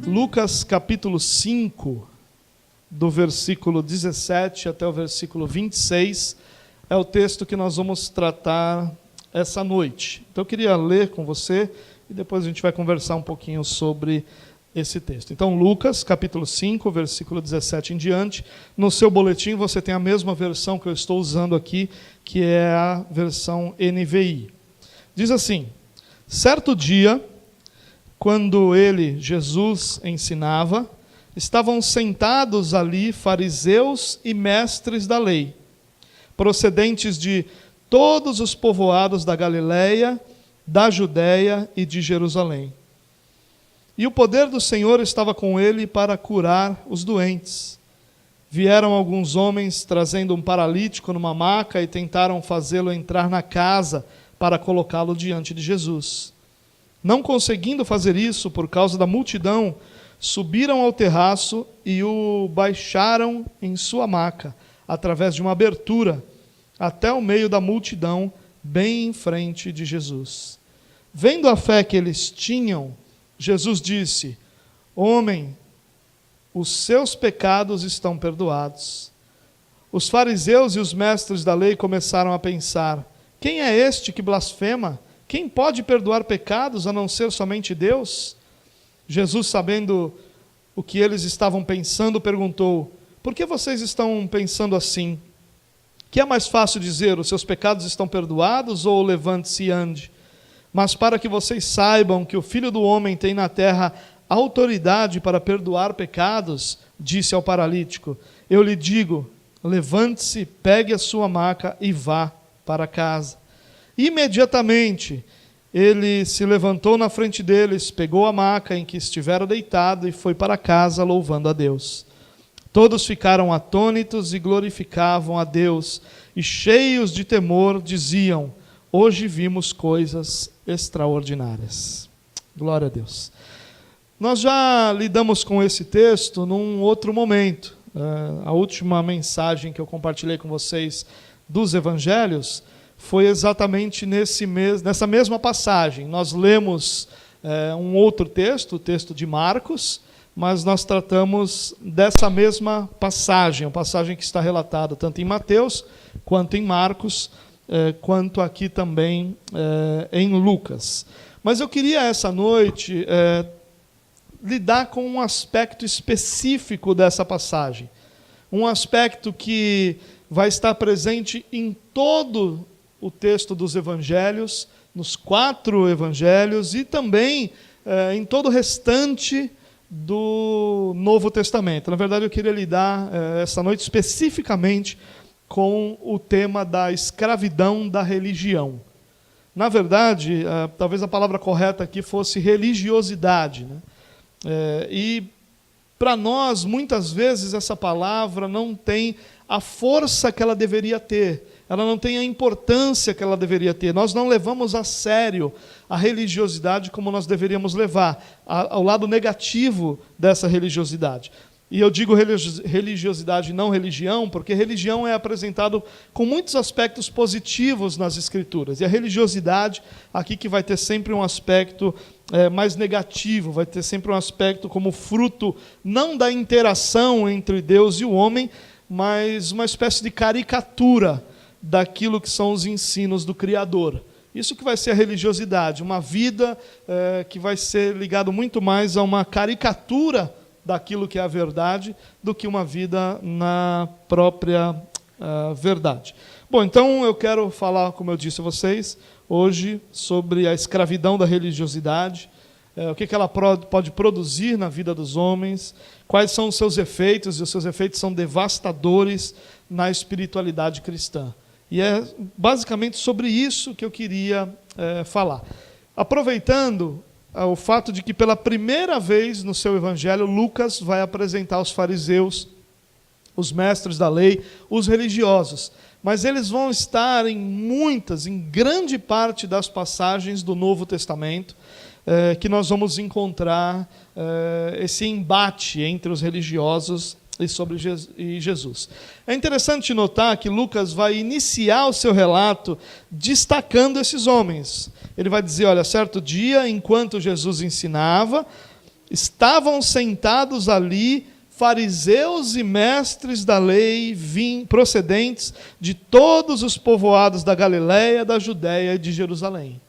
Lucas capítulo 5, do versículo 17 até o versículo 26, é o texto que nós vamos tratar essa noite. Então eu queria ler com você e depois a gente vai conversar um pouquinho sobre esse texto. Então Lucas capítulo 5, versículo 17 em diante. No seu boletim você tem a mesma versão que eu estou usando aqui, que é a versão NVI. Diz assim: certo dia, quando ele, Jesus, ensinava, estavam sentados ali fariseus e mestres da lei, procedentes de todos os povoados da Galileia, da Judéia e de Jerusalém. E o poder do Senhor estava com ele para curar os doentes. Vieram alguns homens trazendo um paralítico numa maca e tentaram fazê-lo entrar na casa para colocá-lo diante de Jesus. Não conseguindo fazer isso por causa da multidão, subiram ao terraço e o baixaram em sua maca, através de uma abertura, até o meio da multidão, bem em frente de Jesus. Vendo a fé que eles tinham, Jesus disse: homem, os seus pecados estão perdoados. Os fariseus e os mestres da lei começaram a pensar: quem é este que blasfema? Quem pode perdoar pecados a não ser somente Deus? Jesus, sabendo o que eles estavam pensando, perguntou: por que vocês estão pensando assim? Que é mais fácil dizer: os seus pecados estão perdoados, ou levante-se e ande? Mas para que vocês saibam que o Filho do Homem tem na terra autoridade para perdoar pecados, disse ao paralítico: eu lhe digo, levante-se, pegue a sua maca e vá para casa. Imediatamente ele se levantou na frente deles, pegou a maca em que estivera deitado e foi para casa louvando a Deus. Todos ficaram atônitos e glorificavam a Deus, e cheios de temor diziam: hoje vimos coisas extraordinárias. Glória a Deus. Nós já lidamos com esse texto num outro momento. A última mensagem que eu compartilhei com vocês dos evangelhos foi exatamente nessa mesma passagem. Nós lemos um outro texto, o texto de Marcos, mas nós tratamos dessa mesma passagem, a passagem que está relatada tanto em Mateus, quanto em Marcos, quanto aqui também em Lucas. Mas eu queria essa noite lidar com um aspecto específico dessa passagem, um aspecto que vai estar presente em todo o texto dos evangelhos, nos 4 evangelhos e também em todo o restante do Novo Testamento. Na verdade, eu queria lidar essa noite especificamente com o tema da escravidão da religião. Na verdade, talvez a palavra correta aqui fosse religiosidade, né? E para nós, muitas vezes, essa palavra não tem a força que ela deveria ter, ela não tem a importância que ela deveria ter. Nós não levamos a sério a religiosidade como nós deveríamos levar, ao lado negativo dessa religiosidade. E eu digo religiosidade, não religião, porque religião é apresentado com muitos aspectos positivos nas Escrituras. E a religiosidade, aqui que vai ter sempre um aspecto mais negativo, vai ter sempre um aspecto como fruto, não da interação entre Deus e o homem, mas uma espécie de caricatura daquilo que são os ensinos do Criador. Isso que vai ser a religiosidade, uma vida que vai ser ligado muito mais a uma caricatura daquilo que é a verdade, do que uma vida na própria verdade. Bom, então eu quero falar, como eu disse a vocês, hoje, sobre a escravidão da religiosidade, o que ela pode produzir na vida dos homens, quais são os seus efeitos, e os seus efeitos são devastadores na espiritualidade cristã. E é basicamente sobre isso que eu queria falar. Aproveitando o fato de que pela primeira vez no seu evangelho, Lucas vai apresentar os fariseus, os mestres da lei, os religiosos. Mas eles vão estar em grande parte das passagens do Novo Testamento, que nós vamos encontrar esse embate entre os religiosos e sobre Jesus. É interessante notar que Lucas vai iniciar o seu relato destacando esses homens. Ele vai dizer, olha, certo dia, enquanto Jesus ensinava, estavam sentados ali fariseus e mestres da lei procedentes de todos os povoados da Galiléia, da Judéia e de Jerusalém.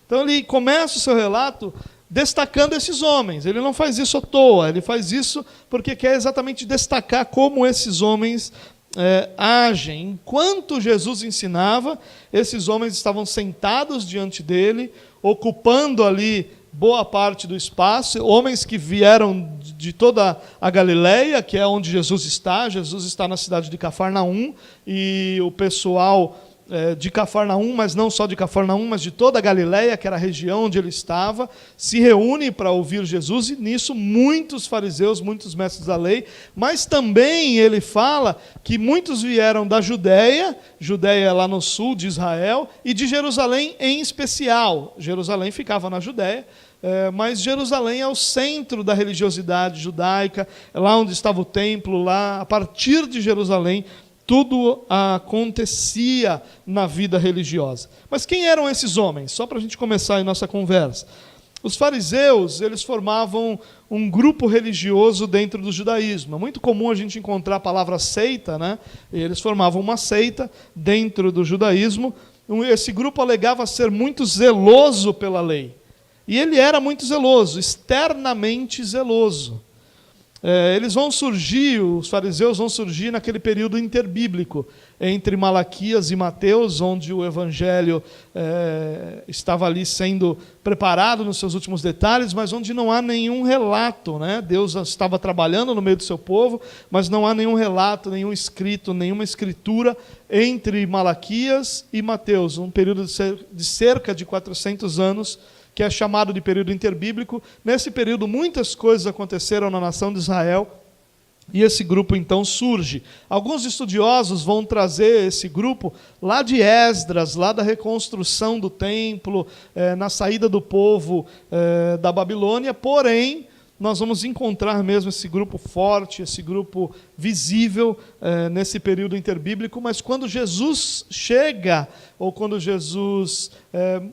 Então ele começa o seu relato destacando esses homens. Ele não faz isso à toa, ele faz isso porque quer exatamente destacar como esses homens agem. Enquanto Jesus ensinava, esses homens estavam sentados diante dele, ocupando ali boa parte do espaço, homens que vieram de toda a Galiléia, que é onde Jesus está na cidade de Cafarnaum, e o pessoal de Cafarnaum, mas não só de Cafarnaum, mas de toda a Galiléia, que era a região onde ele estava, se reúne para ouvir Jesus, e nisso muitos fariseus, muitos mestres da lei, mas também ele fala que muitos vieram da Judéia lá no sul de Israel, e de Jerusalém em especial. Jerusalém ficava na Judéia, mas Jerusalém é o centro da religiosidade judaica, é lá onde estava o templo, lá, a partir de Jerusalém, tudo acontecia na vida religiosa. Mas quem eram esses homens? Só para a gente começar a nossa conversa. Os fariseus, eles formavam um grupo religioso dentro do judaísmo. É muito comum a gente encontrar a palavra seita, né? Eles formavam uma seita dentro do judaísmo. Esse grupo alegava ser muito zeloso pela lei. E ele era muito zeloso, externamente zeloso. Eles vão surgir, os fariseus vão surgir naquele período interbíblico, entre Malaquias e Mateus, onde o evangelho estava ali sendo preparado nos seus últimos detalhes, mas onde não há nenhum relato, né? Deus estava trabalhando no meio do seu povo, mas não há nenhum relato, nenhum escrito, nenhuma escritura entre Malaquias e Mateus, um período de cerca de 400 anos, que é chamado de período interbíblico. Nesse período, muitas coisas aconteceram na nação de Israel, e esse grupo então surge. Alguns estudiosos vão trazer esse grupo lá de Esdras, lá da reconstrução do templo, na saída do povo da Babilônia, porém, nós vamos encontrar mesmo esse grupo forte, esse grupo visível nesse período interbíblico, mas quando Jesus chega, ou quando Jesus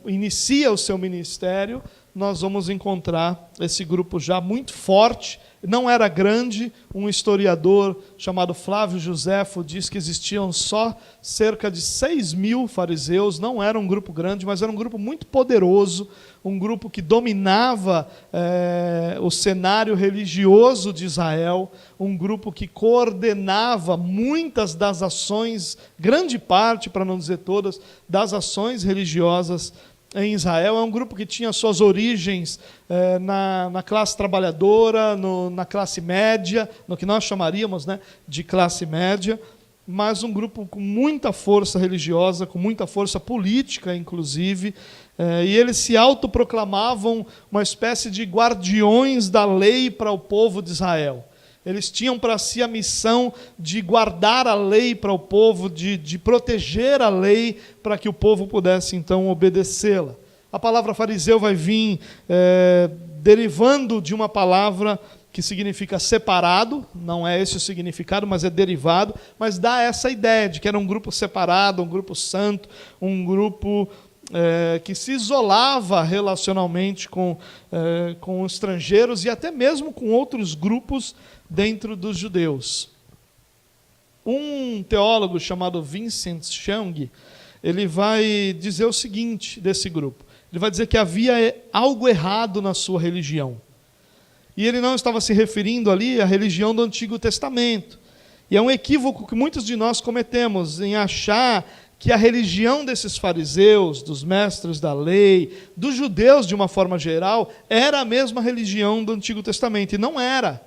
inicia o seu ministério, nós vamos encontrar esse grupo já muito forte. Não era grande, um historiador chamado Flávio Joséfo diz que existiam só cerca de 6.000 fariseus, não era um grupo grande, mas era um grupo muito poderoso, um grupo que dominava o cenário religioso de Israel, um grupo que coordenava muitas das ações, grande parte, para não dizer todas, das ações religiosas em Israel. É um grupo que tinha suas origens na classe trabalhadora, na classe média, no que nós chamaríamos, né, de classe média, mas um grupo com muita força religiosa, com muita força política, inclusive, e eles se autoproclamavam uma espécie de guardiões da lei para o povo de Israel. Eles tinham para si a missão de guardar a lei para o povo, de proteger a lei para que o povo pudesse, então, obedecê-la. A palavra fariseu vai vir derivando de uma palavra que significa separado, não é esse o significado, mas é derivado, mas dá essa ideia de que era um grupo separado, um grupo santo, um grupo que se isolava relacionalmente com estrangeiros e até mesmo com outros grupos dentro dos judeus. Um teólogo chamado Vincent Young, ele vai dizer o seguinte desse grupo. Ele vai dizer que havia algo errado na sua religião. E ele não estava se referindo ali à religião do Antigo Testamento. E é um equívoco que muitos de nós cometemos em achar que a religião desses fariseus, dos mestres da lei, dos judeus de uma forma geral, era a mesma religião do Antigo Testamento. E não era.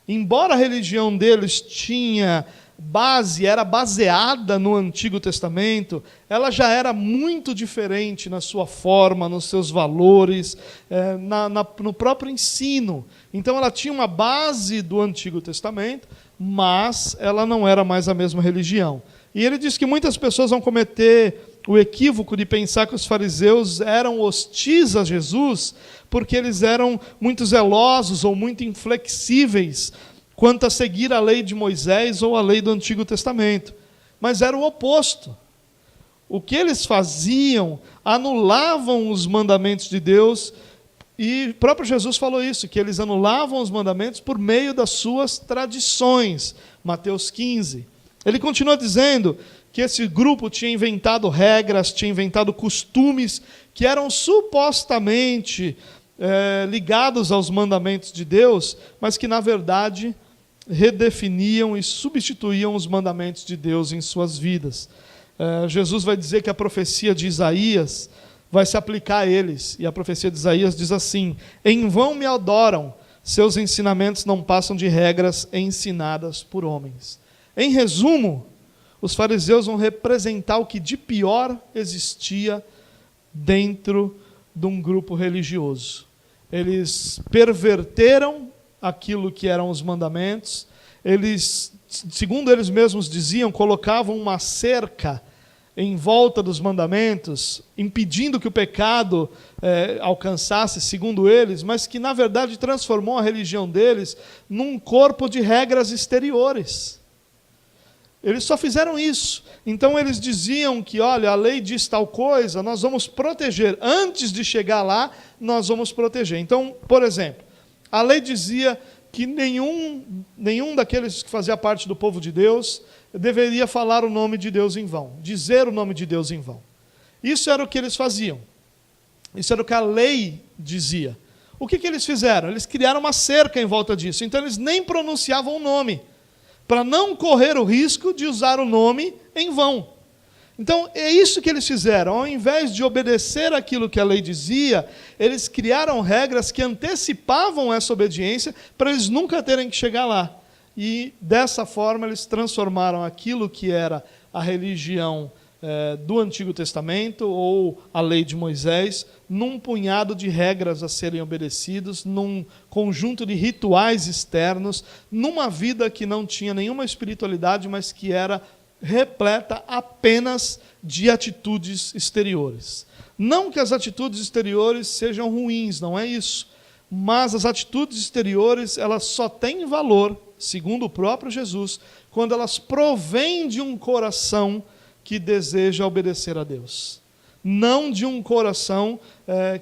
Embora a religião deles tinha base, era baseada no Antigo Testamento, ela já era muito diferente na sua forma, nos seus valores, no próprio ensino. Então ela tinha uma base do Antigo Testamento, mas ela não era mais a mesma religião. E ele diz que muitas pessoas vão cometer o equívoco de pensar que os fariseus eram hostis a Jesus, porque eles eram muito zelosos ou muito inflexíveis quanto a seguir a lei de Moisés ou a lei do Antigo Testamento. Mas era o oposto. O que eles faziam, anulavam os mandamentos de Deus, e o próprio Jesus falou isso, que eles anulavam os mandamentos por meio das suas tradições. Mateus 15. Ele continua dizendo que esse grupo tinha inventado regras, tinha inventado costumes que eram supostamente ligados aos mandamentos de Deus, mas que na verdade redefiniam e substituíam os mandamentos de Deus em suas vidas. Jesus vai dizer que a profecia de Isaías vai se aplicar a eles, e a profecia de Isaías diz assim: em vão me adoram, seus ensinamentos não passam de regras ensinadas por homens. Em resumo, os fariseus vão representar o que de pior existia dentro de um grupo religioso. Eles perverteram aquilo que eram os mandamentos, eles, segundo eles mesmos diziam, colocavam uma cerca em volta dos mandamentos, impedindo que o pecado alcançasse, segundo eles, mas que na verdade transformou a religião deles num corpo de regras exteriores. Eles só fizeram isso. Então eles diziam que, olha, a lei diz tal coisa, nós vamos proteger. Antes de chegar lá, nós vamos proteger. Então, por exemplo, a lei dizia que nenhum daqueles que fazia parte do povo de Deus deveria falar o nome de Deus em vão, dizer o nome de Deus em vão. Isso era o que eles faziam. Isso era o que a lei dizia. O que eles fizeram? Eles criaram uma cerca em volta disso. Então eles nem pronunciavam o nome, para não correr o risco de usar o nome em vão. Então, é isso que eles fizeram. Ao invés de obedecer aquilo que a lei dizia, eles criaram regras que antecipavam essa obediência para eles nunca terem que chegar lá. E, dessa forma, eles transformaram aquilo que era a religião do Antigo Testamento, ou a lei de Moisés, num punhado de regras a serem obedecidos, num conjunto de rituais externos, numa vida que não tinha nenhuma espiritualidade, mas que era repleta apenas de atitudes exteriores. Não que as atitudes exteriores sejam ruins, não é isso. Mas as atitudes exteriores, elas só têm valor, segundo o próprio Jesus, quando elas provêm de um coração que deseja obedecer a Deus. Não de um coração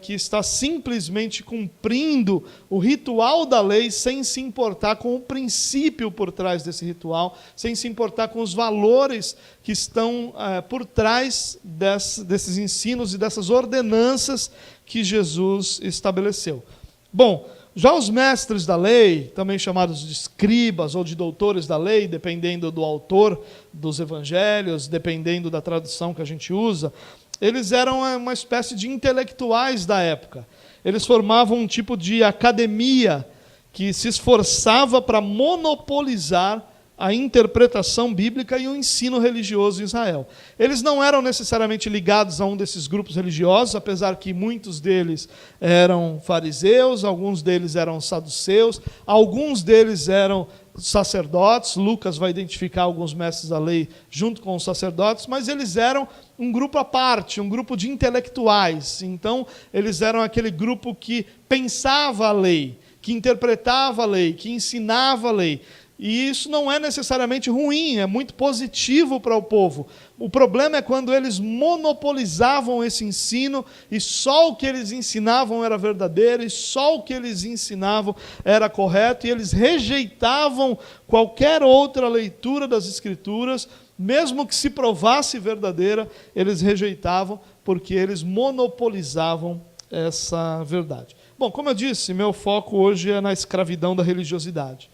que está simplesmente cumprindo o ritual da lei sem se importar com o princípio por trás desse ritual, sem se importar com os valores que estão por trás desses ensinos e dessas ordenanças que Jesus estabeleceu. Bom, já os mestres da lei, também chamados de escribas ou de doutores da lei, dependendo do autor dos evangelhos, dependendo da tradução que a gente usa, eles eram uma espécie de intelectuais da época. Eles formavam um tipo de academia que se esforçava para monopolizar a interpretação bíblica e o ensino religioso em Israel. Eles não eram necessariamente ligados a um desses grupos religiosos, apesar que muitos deles eram fariseus, alguns deles eram saduceus, alguns deles eram sacerdotes. Lucas vai identificar alguns mestres da lei junto com os sacerdotes, mas eles eram um grupo à parte, um grupo de intelectuais. Então, eles eram aquele grupo que pensava a lei, que interpretava a lei, que ensinava a lei. E isso não é necessariamente ruim, é muito positivo para o povo. O problema é quando eles monopolizavam esse ensino e só o que eles ensinavam era verdadeiro e só o que eles ensinavam era correto, e eles rejeitavam qualquer outra leitura das Escrituras, mesmo que se provasse verdadeira, eles rejeitavam porque eles monopolizavam essa verdade. Bom, como eu disse, meu foco hoje é na escravidão da religiosidade,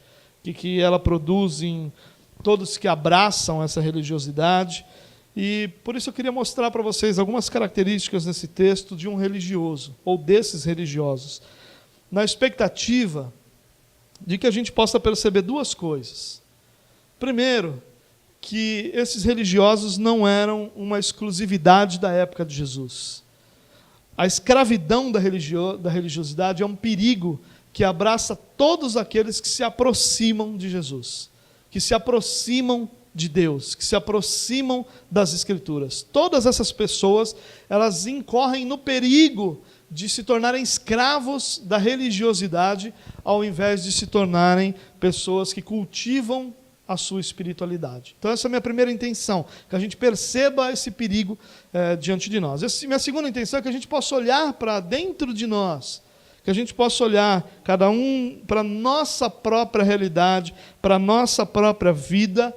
que ela produz em todos que abraçam essa religiosidade. E por isso eu queria mostrar para vocês algumas características nesse texto de um religioso, ou desses religiosos, na expectativa de que a gente possa perceber duas coisas. Primeiro, que esses religiosos não eram uma exclusividade da época de Jesus. A escravidão da religiosidade é um perigo que abraça todos aqueles que se aproximam de Jesus, que se aproximam de Deus, que se aproximam das Escrituras. Todas essas pessoas, elas incorrem no perigo de se tornarem escravos da religiosidade ao invés de se tornarem pessoas que cultivam a sua espiritualidade. Então essa é a minha primeira intenção, que a gente perceba esse perigo diante de nós. Minha segunda intenção é que a gente possa olhar para dentro de nós, que a gente possa olhar cada um para a nossa própria realidade, para a nossa própria vida,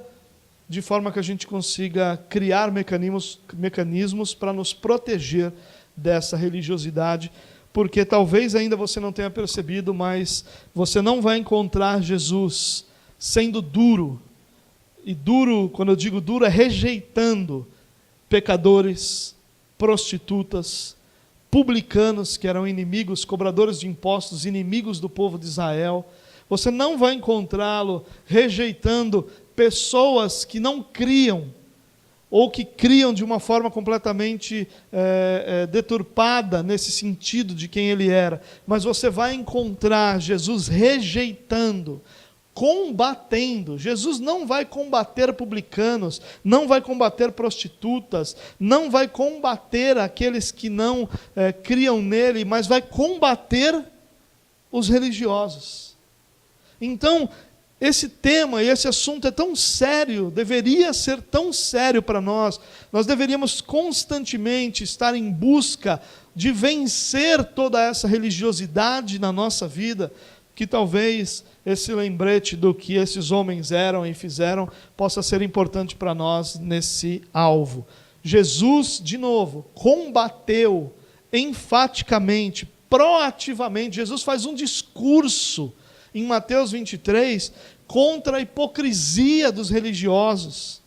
de forma que a gente consiga criar mecanismos para nos proteger dessa religiosidade, porque talvez ainda você não tenha percebido, mas você não vai encontrar Jesus sendo duro, e duro, quando eu digo duro, é rejeitando pecadores, prostitutas, publicanos, que eram inimigos, cobradores de impostos, inimigos do povo de Israel. Você não vai encontrá-lo rejeitando pessoas que não criam, ou que criam de uma forma completamente deturpada nesse sentido de quem ele era. Mas você vai encontrar Jesus rejeitando, combatendo. Jesus não vai combater publicanos, não vai combater prostitutas, não vai combater aqueles que não criam nele, mas vai combater os religiosos. Então, esse tema e esse assunto é tão sério, deveria ser tão sério para nós. Nós deveríamos constantemente estar em busca de vencer toda essa religiosidade na nossa vida, que talvez esse lembrete do que esses homens eram e fizeram possa ser importante para nós nesse alvo. Jesus, de novo, combateu enfaticamente, proativamente. Jesus faz um discurso em Mateus 23 contra a hipocrisia dos religiosos,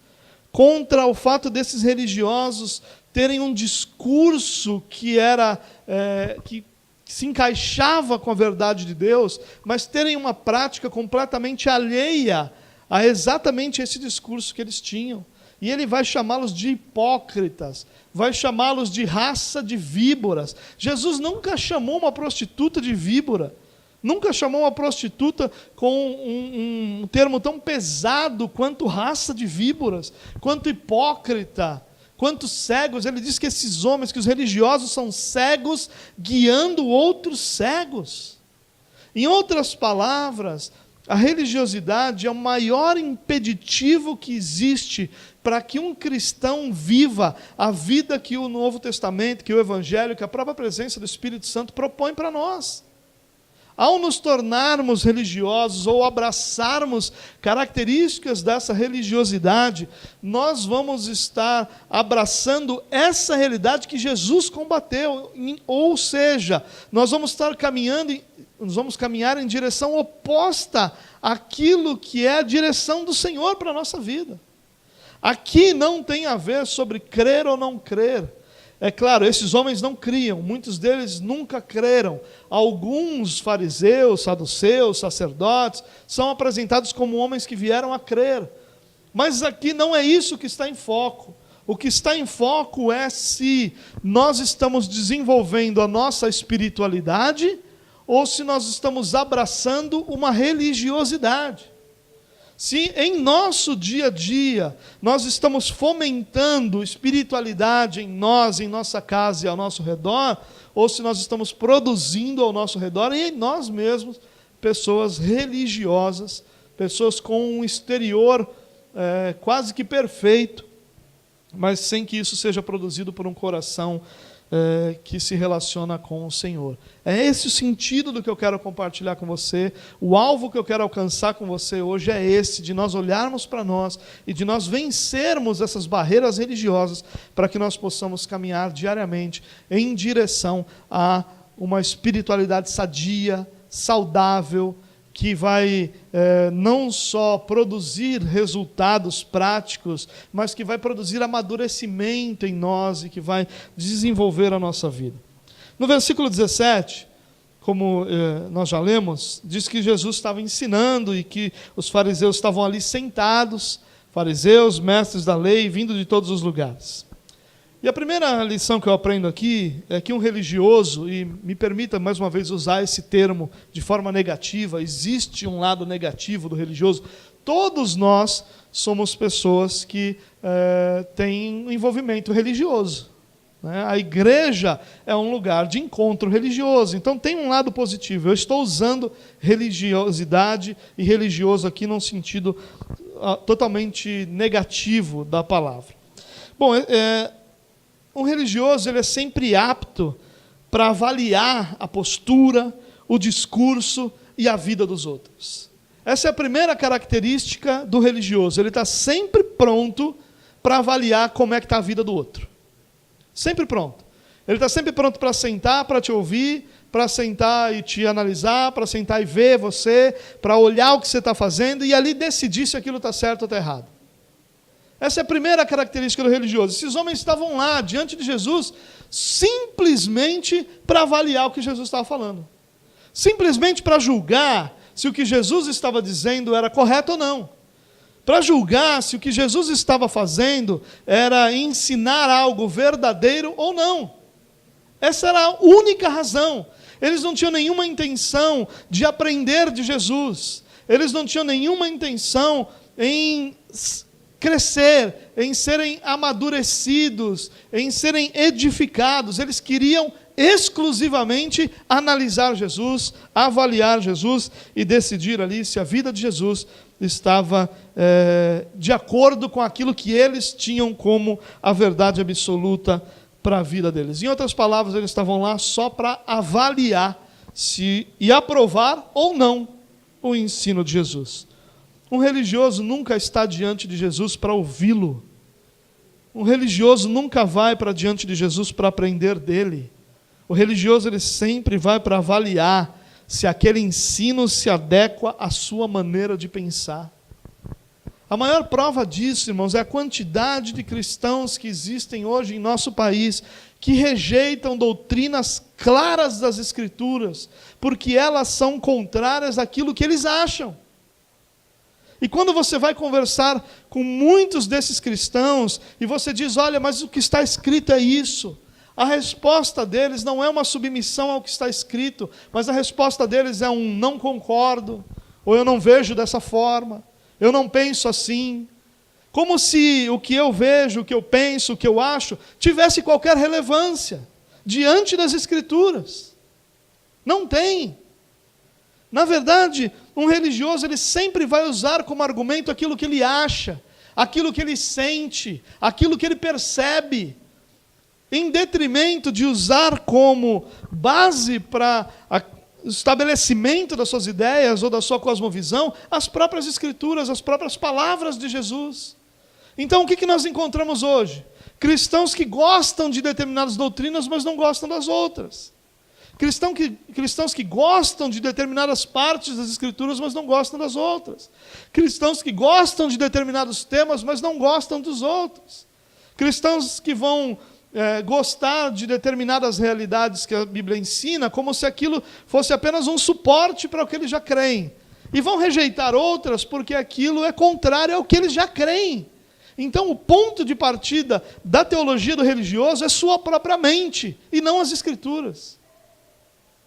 contra o fato desses religiosos terem um discurso que era que se encaixava com a verdade de Deus, mas terem uma prática completamente alheia a exatamente esse discurso que eles tinham. E ele vai chamá-los de hipócritas, vai chamá-los de raça de víboras. Jesus nunca chamou uma prostituta de víbora, nunca chamou uma prostituta com um termo tão pesado quanto raça de víboras, quanto hipócrita, quantos cegos. Ele diz que esses homens, que os religiosos são cegos guiando outros cegos. Em outras palavras, a religiosidade é o maior impeditivo que existe para que um cristão viva a vida que o Novo Testamento, que o Evangelho, que a própria presença do Espírito Santo propõe para nós. Ao nos tornarmos religiosos ou abraçarmos características dessa religiosidade, nós vamos estar abraçando essa realidade que Jesus combateu, ou seja, nós vamos caminhar em direção oposta àquilo que é a direção do Senhor para a nossa vida. Aqui não tem a ver sobre crer ou não crer. É claro, esses homens não criam, muitos deles nunca creram. Alguns fariseus, saduceus, sacerdotes, são apresentados como homens que vieram a crer. Mas aqui não é isso que está em foco. O que está em foco é se nós estamos desenvolvendo a nossa espiritualidade ou se nós estamos abraçando uma religiosidade. Se em nosso dia a dia nós estamos fomentando espiritualidade em nós, em nossa casa e ao nosso redor, ou se nós estamos produzindo ao nosso redor e em nós mesmos pessoas religiosas, pessoas com um exterior quase que perfeito, mas sem que isso seja produzido por um coração que se relaciona com o Senhor. É esse o sentido do que eu quero compartilhar com você. O alvo que eu quero alcançar com você hoje é esse, de nós olharmos para nós e de nós vencermos essas barreiras religiosas para que nós possamos caminhar diariamente em direção a uma espiritualidade sadia, saudável, que vai não só produzir resultados práticos, mas que vai produzir amadurecimento em nós e que vai desenvolver a nossa vida. No versículo 17, como nós já lemos, diz que Jesus estava ensinando e que os fariseus estavam ali sentados, fariseus, mestres da lei, vindo de todos os lugares. E a primeira lição que eu aprendo aqui é que um religioso, e me permita mais uma vez usar esse termo de forma negativa, existe um lado negativo do religioso. Todos nós somos pessoas que têm um envolvimento religioso. né? A igreja é um lugar de encontro religioso. Então tem um lado positivo. Eu estou usando religiosidade e religioso aqui num sentido totalmente negativo da palavra. Bom, um religioso ele é sempre apto para avaliar a postura, o discurso e a vida dos outros. Essa é a primeira característica do religioso. Ele está sempre pronto para avaliar como é que está a vida do outro. Sempre pronto. Ele está sempre pronto para sentar, para te ouvir, para sentar e te analisar, para sentar e ver você, para olhar o que você está fazendo e ali decidir se aquilo está certo ou está errado. Essa é a primeira característica do religioso. Esses homens estavam lá, diante de Jesus, simplesmente para avaliar o que Jesus estava falando. Simplesmente para julgar se o que Jesus estava dizendo era correto ou não. Para julgar se o que Jesus estava fazendo era ensinar algo verdadeiro ou não. Essa era a única razão. Eles não tinham nenhuma intenção de aprender de Jesus. Eles não tinham nenhuma intenção em crescer, em serem amadurecidos, em serem edificados. Eles queriam exclusivamente analisar Jesus, avaliar Jesus e decidir ali se a vida de Jesus estava de acordo com aquilo que eles tinham como a verdade absoluta para a vida deles. Em outras palavras, eles estavam lá só para avaliar se e aprovar ou não o ensino de Jesus. Um religioso nunca está diante de Jesus para ouvi-lo. Um religioso nunca vai para diante de Jesus para aprender dele. O religioso ele sempre vai para avaliar se aquele ensino se adequa à sua maneira de pensar. A maior prova disso, irmãos, é a quantidade de cristãos que existem hoje em nosso país que rejeitam doutrinas claras das Escrituras, porque elas são contrárias àquilo que eles acham. E quando você vai conversar com muitos desses cristãos, e você diz, olha, mas o que está escrito é isso. A resposta deles não é uma submissão ao que está escrito, mas a resposta deles é um não concordo, ou eu não vejo dessa forma, eu não penso assim. Como se o que eu vejo, o que eu penso, o que eu acho, tivesse qualquer relevância diante das Escrituras. Não tem. Na verdade, um religioso ele sempre vai usar como argumento aquilo que ele acha, aquilo que ele sente, aquilo que ele percebe, em detrimento de usar como base para o estabelecimento das suas ideias ou da sua cosmovisão as próprias Escrituras, as próprias palavras de Jesus. Então, o que nós encontramos hoje? Cristãos que gostam de determinadas doutrinas, mas não gostam das outras. Cristãos que gostam de determinadas partes das Escrituras, mas não gostam das outras. Cristãos que gostam de determinados temas, mas não gostam dos outros. Cristãos que vão gostar de determinadas realidades que a Bíblia ensina, como se aquilo fosse apenas um suporte para o que eles já creem. E vão rejeitar outras porque aquilo é contrário ao que eles já creem. Então, o ponto de partida da teologia do religioso é sua própria mente, e não as Escrituras.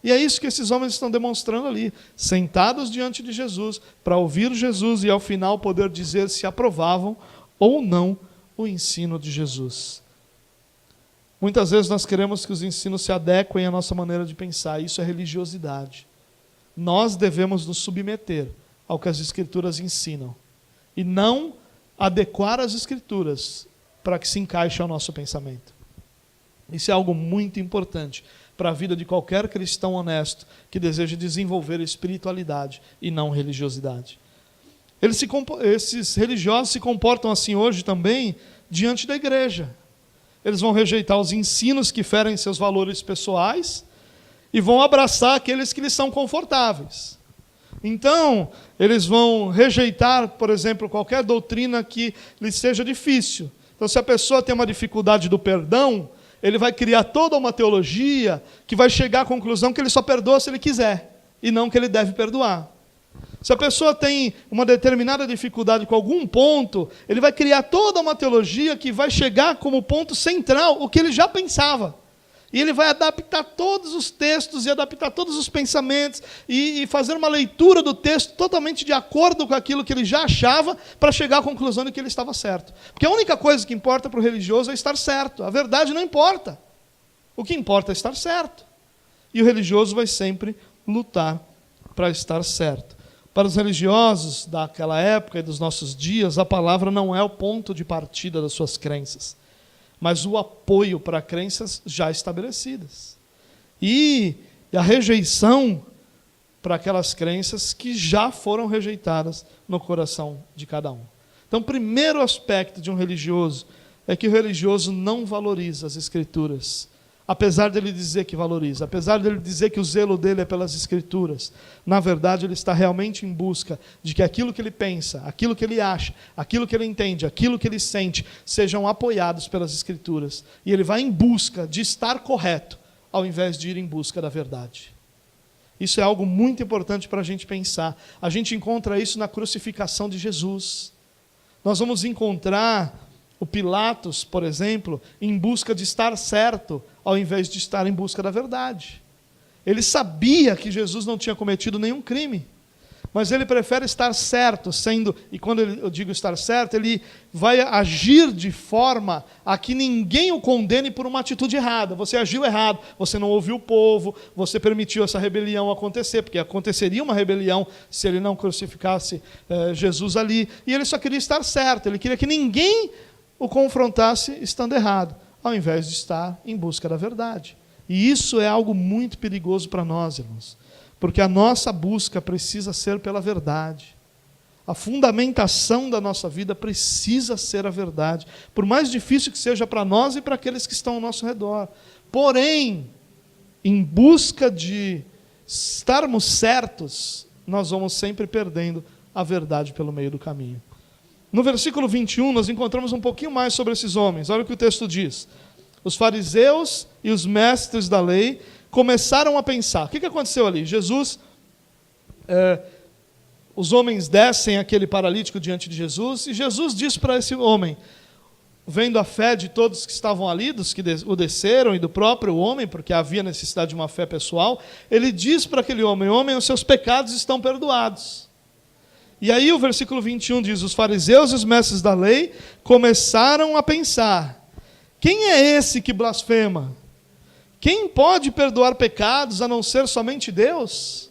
E é isso que esses homens estão demonstrando ali, sentados diante de Jesus, para ouvir Jesus e ao final poder dizer se aprovavam ou não o ensino de Jesus. Muitas vezes nós queremos que os ensinos se adequem à nossa maneira de pensar, isso é religiosidade. Nós devemos nos submeter ao que as Escrituras ensinam, e não adequar as Escrituras para que se encaixe ao nosso pensamento. Isso é algo muito importante para a vida de qualquer cristão honesto que deseja desenvolver espiritualidade e não religiosidade. Esses religiosos se comportam assim hoje também diante da igreja. Eles vão rejeitar os ensinos que ferem seus valores pessoais e vão abraçar aqueles que lhes são confortáveis. Então, eles vão rejeitar, por exemplo, qualquer doutrina que lhes seja difícil. Então, se a pessoa tem uma dificuldade do perdão, ele vai criar toda uma teologia que vai chegar à conclusão que ele só perdoa se ele quiser, e não que ele deve perdoar. Se a pessoa tem uma determinada dificuldade com algum ponto, ele vai criar toda uma teologia que vai chegar como ponto central o que ele já pensava. E ele vai adaptar todos os textos e adaptar todos os pensamentos e fazer uma leitura do texto totalmente de acordo com aquilo que ele já achava para chegar à conclusão de que ele estava certo. Porque a única coisa que importa para o religioso é estar certo. A verdade não importa. O que importa é estar certo. E o religioso vai sempre lutar para estar certo. Para os religiosos daquela época e dos nossos dias, a palavra não é o ponto de partida das suas crenças, mas o apoio para crenças já estabelecidas. E a rejeição para aquelas crenças que já foram rejeitadas no coração de cada um. Então, o primeiro aspecto de um religioso é que o religioso não valoriza as Escrituras. Apesar dele dizer que valoriza, apesar dele dizer que o zelo dele é pelas Escrituras, na verdade ele está realmente em busca de que aquilo que ele pensa, aquilo que ele acha, aquilo que ele entende, aquilo que ele sente, sejam apoiados pelas Escrituras. E ele vai em busca de estar correto, ao invés de ir em busca da verdade. Isso é algo muito importante para a gente pensar. A gente encontra isso na crucificação de Jesus. Nós vamos encontrar o Pilatos, por exemplo, em busca de estar certo, ao invés de estar em busca da verdade. Ele sabia que Jesus não tinha cometido nenhum crime, mas ele prefere estar certo, e quando eu digo estar certo, ele vai agir de forma a que ninguém o condene por uma atitude errada. Você agiu errado, você não ouviu o povo, você permitiu essa rebelião acontecer, porque aconteceria uma rebelião se ele não crucificasse Jesus ali, e ele só queria estar certo, ele queria que ninguém o confrontasse estando errado, ao invés de estar em busca da verdade. E isso é algo muito perigoso para nós, irmãos, porque a nossa busca precisa ser pela verdade. A fundamentação da nossa vida precisa ser a verdade, por mais difícil que seja para nós e para aqueles que estão ao nosso redor. Porém, em busca de estarmos certos, nós vamos sempre perdendo a verdade pelo meio do caminho. No versículo 21, nós encontramos um pouquinho mais sobre esses homens. Olha o que o texto diz. Os fariseus e os mestres da lei começaram a pensar. O que aconteceu ali? Os homens descem aquele paralítico diante de Jesus, e Jesus diz para esse homem, vendo a fé de todos que estavam ali, dos que o desceram, e do próprio homem, porque havia necessidade de uma fé pessoal, ele diz para aquele homem, os seus pecados estão perdoados. E aí o versículo 21 diz, os fariseus e os mestres da lei começaram a pensar, quem é esse que blasfema? Quem pode perdoar pecados a não ser somente Deus?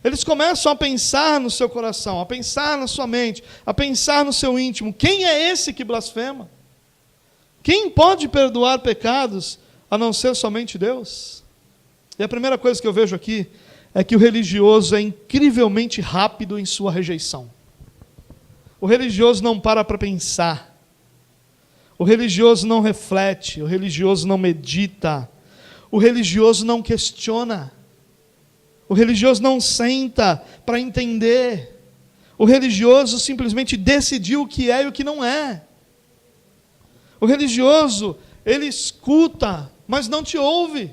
Eles começam a pensar no seu coração, a pensar na sua mente, a pensar no seu íntimo, quem é esse que blasfema? Quem pode perdoar pecados a não ser somente Deus? E a primeira coisa que eu vejo aqui é que o religioso é incrivelmente rápido em sua rejeição. O religioso não para pensar. O religioso não reflete. O religioso não medita. O religioso não questiona. O religioso não senta para entender. O religioso simplesmente decidiu o que é e o que não é. O religioso, ele escuta, mas não te ouve.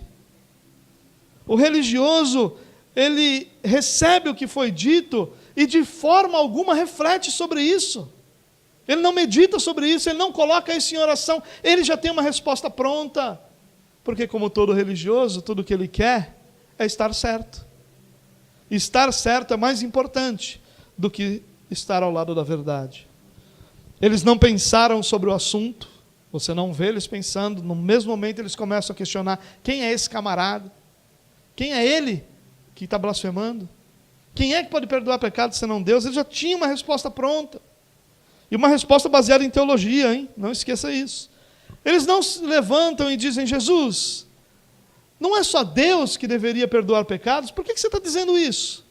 O religioso, ele recebe o que foi dito e de forma alguma reflete sobre isso. Ele não medita sobre isso, ele não coloca isso em oração, ele já tem uma resposta pronta. Porque como todo religioso, tudo que ele quer é estar certo. Estar certo é mais importante do que estar ao lado da verdade. Eles não pensaram sobre o assunto, você não vê eles pensando, no mesmo momento eles começam a questionar, quem é esse camarada? Quem é ele que está blasfemando? Quem é que pode perdoar pecados senão Deus? Ele já tinha uma resposta pronta. E uma resposta baseada em teologia, hein? Não esqueça isso. Eles não se levantam e dizem, Jesus, não é só Deus que deveria perdoar pecados? Por que você está dizendo isso?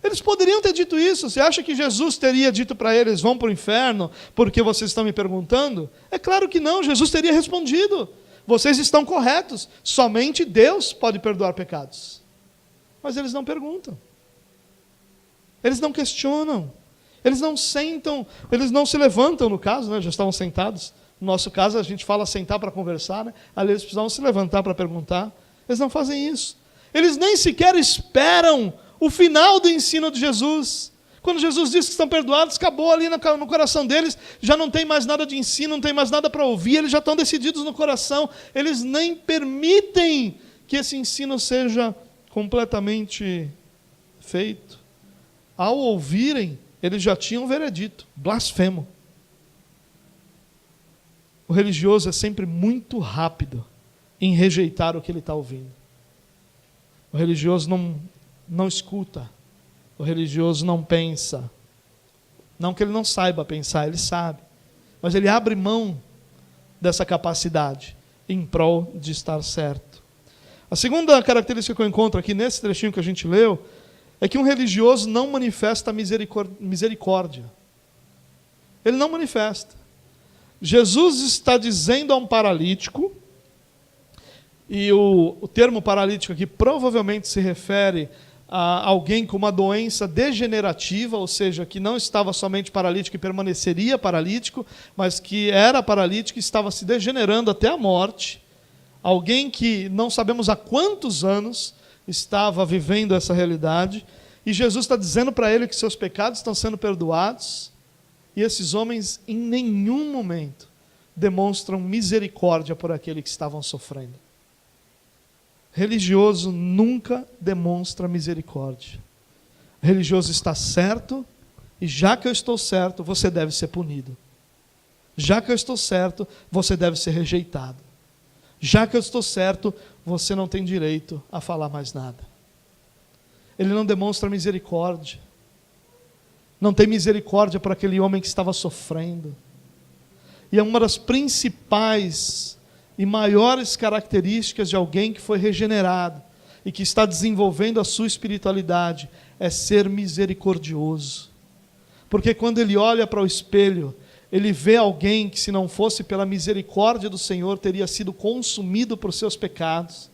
Eles poderiam ter dito isso. Você acha que Jesus teria dito para eles, vão para o inferno porque vocês estão me perguntando? É claro que não, Jesus teria respondido, vocês estão corretos, somente Deus pode perdoar pecados. Mas eles não perguntam. Eles não questionam. Eles não sentam, eles não se levantam, no caso, né? Já estavam sentados. No nosso caso, a gente fala sentar para conversar, né? Ali eles precisavam se levantar para perguntar. Eles não fazem isso. Eles nem sequer esperam o final do ensino de Jesus. Quando Jesus diz que estão perdoados, acabou ali no coração deles, já não tem mais nada de ensino, não tem mais nada para ouvir, eles já estão decididos no coração, eles nem permitem que esse ensino seja completamente feito. Ao ouvirem, eles já tinham um veredito: blasfemo. O religioso é sempre muito rápido em rejeitar o que ele está ouvindo. O religioso não escuta. O religioso não pensa. Não que ele não saiba pensar, ele sabe. Mas ele abre mão dessa capacidade em prol de estar certo. A segunda característica que eu encontro aqui nesse trechinho que a gente leu é que um religioso não manifesta misericórdia. Ele não manifesta. Jesus está dizendo a um paralítico, e o termo paralítico aqui provavelmente se refere a alguém com uma doença degenerativa, ou seja, que não estava somente paralítico e permaneceria paralítico, mas que era paralítico e estava se degenerando até a morte. Alguém que não sabemos há quantos anos estava vivendo essa realidade, e Jesus está dizendo para ele que seus pecados estão sendo perdoados, e esses homens em nenhum momento demonstram misericórdia por aquele que estavam sofrendo. Religioso nunca demonstra misericórdia. Religioso está certo, e já que eu estou certo, você deve ser punido. Já que eu estou certo, você deve ser rejeitado. Já que eu estou certo, você não tem direito a falar mais nada. Ele não demonstra misericórdia. Não tem misericórdia para aquele homem que estava sofrendo. E é uma das principais e maiores características de alguém que foi regenerado e que está desenvolvendo a sua espiritualidade, é ser misericordioso. Porque quando ele olha para o espelho, ele vê alguém que, se não fosse pela misericórdia do Senhor, teria sido consumido por seus pecados.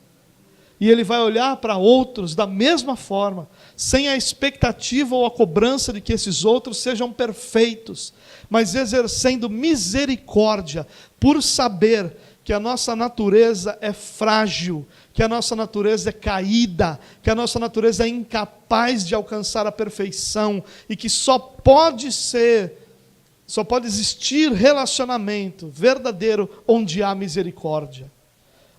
E ele vai olhar para outros da mesma forma, sem a expectativa ou a cobrança de que esses outros sejam perfeitos, mas exercendo misericórdia, por saber que a nossa natureza é frágil, que a nossa natureza é caída, que a nossa natureza é incapaz de alcançar a perfeição, e que só pode existir relacionamento verdadeiro onde há misericórdia.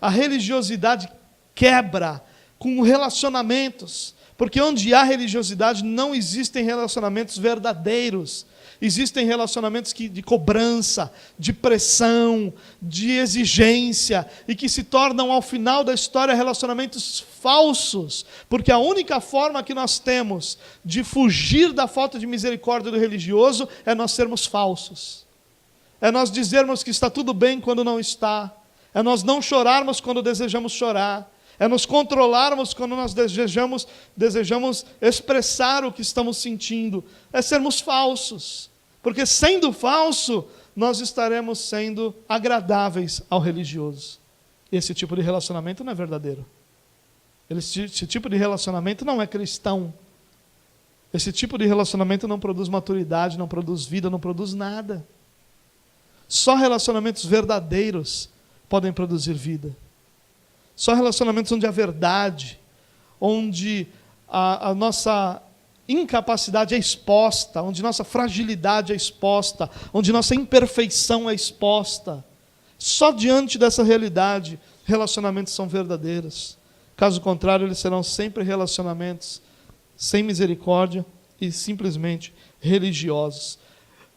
A religiosidade quebra com relacionamentos, porque onde há religiosidade não existem relacionamentos verdadeiros. Existem relacionamentos de cobrança, de pressão, de exigência, e que se tornam, ao final da história, relacionamentos falsos, porque a única forma que nós temos de fugir da falta de misericórdia do religioso é nós sermos falsos. É nós dizermos que está tudo bem quando não está. É nós não chorarmos quando desejamos chorar. É nos controlarmos quando nós desejamos expressar o que estamos sentindo. É sermos falsos. Porque sendo falso, nós estaremos sendo agradáveis ao religioso. Esse tipo de relacionamento não é verdadeiro. Esse tipo de relacionamento não é cristão. Esse tipo de relacionamento não produz maturidade, não produz vida, não produz nada. Só relacionamentos verdadeiros podem produzir vida. Só relacionamentos onde a verdade, onde a nossa incapacidade é exposta, onde nossa fragilidade é exposta, onde nossa imperfeição é exposta. Só diante dessa realidade, relacionamentos são verdadeiros. Caso contrário, eles serão sempre relacionamentos sem misericórdia e simplesmente religiosos.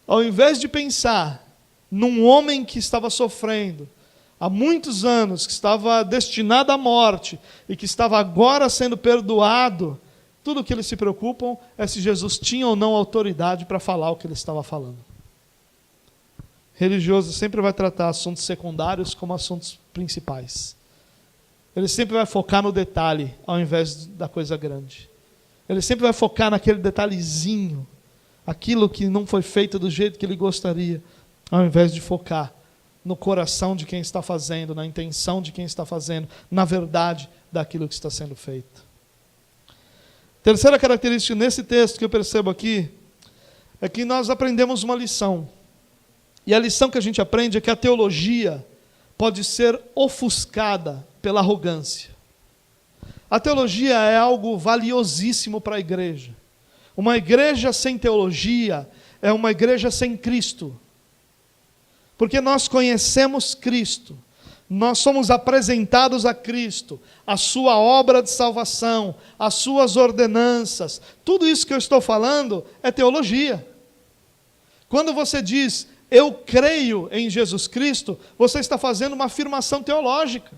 Ao invés de pensar num homem que estava sofrendo há muitos anos, que estava destinado à morte e que estava agora sendo perdoado, tudo o que eles se preocupam é se Jesus tinha ou não autoridade para falar o que ele estava falando. Religioso sempre vai tratar assuntos secundários como assuntos principais. Ele sempre vai focar no detalhe ao invés da coisa grande. Ele sempre vai focar naquele detalhezinho, aquilo que não foi feito do jeito que ele gostaria, ao invés de focar no coração de quem está fazendo, na intenção de quem está fazendo, na verdade daquilo que está sendo feito. Terceira característica nesse texto que eu percebo aqui, é que nós aprendemos uma lição. E a lição que a gente aprende é que a teologia pode ser ofuscada pela arrogância. A teologia é algo valiosíssimo para a igreja. Uma igreja sem teologia é uma igreja sem Cristo. Porque nós conhecemos Cristo, nós somos apresentados a Cristo, a sua obra de salvação, as suas ordenanças. Tudo isso que eu estou falando é teologia. Quando você diz, eu creio em Jesus Cristo, você está fazendo uma afirmação teológica.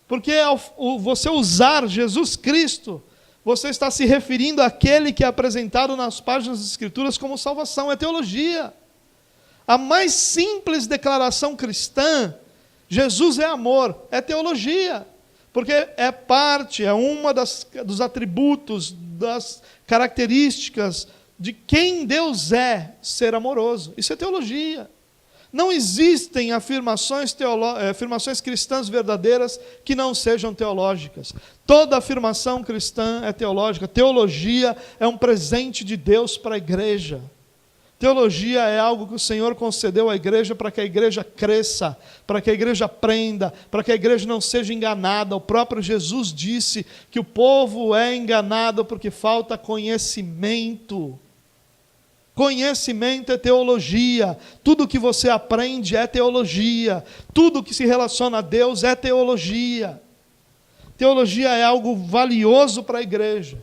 Porque ao você usar Jesus Cristo, você está se referindo àquele que é apresentado nas páginas das Escrituras como salvação, é teologia. A mais simples declaração cristã, Jesus é amor, é teologia. Porque é parte, é uma dos atributos, das características de quem Deus é, ser amoroso. Isso é teologia. Não existem afirmações cristãs verdadeiras que não sejam teológicas. Toda afirmação cristã é teológica. Teologia é um presente de Deus para a igreja. Teologia é algo que o Senhor concedeu à igreja para que a igreja cresça, para que a igreja aprenda, para que a igreja não seja enganada. O próprio Jesus disse que o povo é enganado porque falta conhecimento. Conhecimento é teologia. Tudo que você aprende é teologia. Tudo que se relaciona a Deus é teologia. Teologia é algo valioso para a igreja.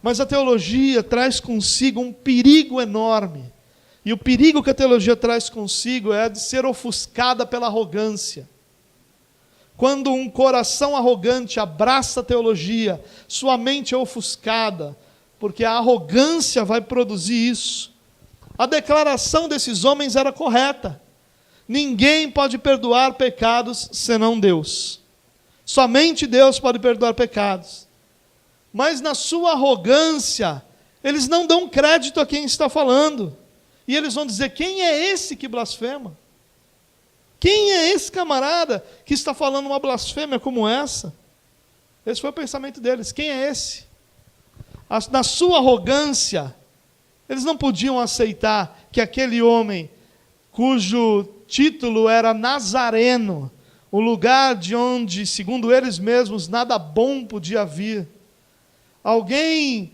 Mas a teologia traz consigo um perigo enorme. E o perigo que a teologia traz consigo é de ser ofuscada pela arrogância. Quando um coração arrogante abraça a teologia, sua mente é ofuscada, porque a arrogância vai produzir isso. A declaração desses homens era correta. Ninguém pode perdoar pecados senão Deus. Somente Deus pode perdoar pecados. Mas na sua arrogância, eles não dão crédito a quem está falando. E eles vão dizer, quem é esse que blasfema? Quem é esse camarada que está falando uma blasfêmia como essa? Esse foi o pensamento deles, quem é esse? Na sua arrogância, eles não podiam aceitar que aquele homem, cujo título era Nazareno, o lugar de onde, segundo eles mesmos, nada bom podia vir, alguém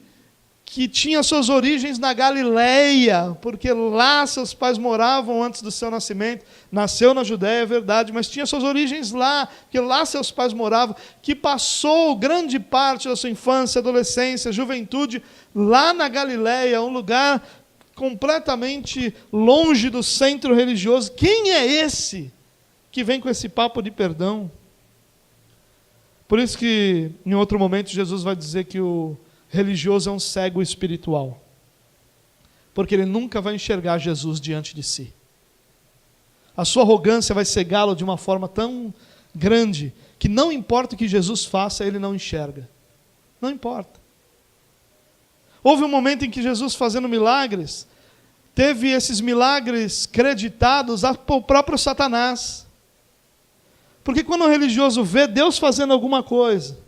que tinha suas origens na Galileia, porque lá seus pais moravam antes do seu nascimento, nasceu na Judéia, é verdade, mas tinha suas origens lá, porque lá seus pais moravam, que passou grande parte da sua infância, adolescência, juventude, lá na Galileia, um lugar completamente longe do centro religioso. Quem é esse que vem com esse papo de perdão? Por isso que, em outro momento, Jesus vai dizer que o religioso é um cego espiritual, porque ele nunca vai enxergar Jesus diante de si. A sua arrogância vai cegá-lo de uma forma tão grande, que não importa o que Jesus faça, ele não enxerga. Não importa. Houve um momento em que Jesus, fazendo milagres, teve esses milagres creditados ao próprio Satanás. Porque quando o religioso vê Deus fazendo alguma coisa,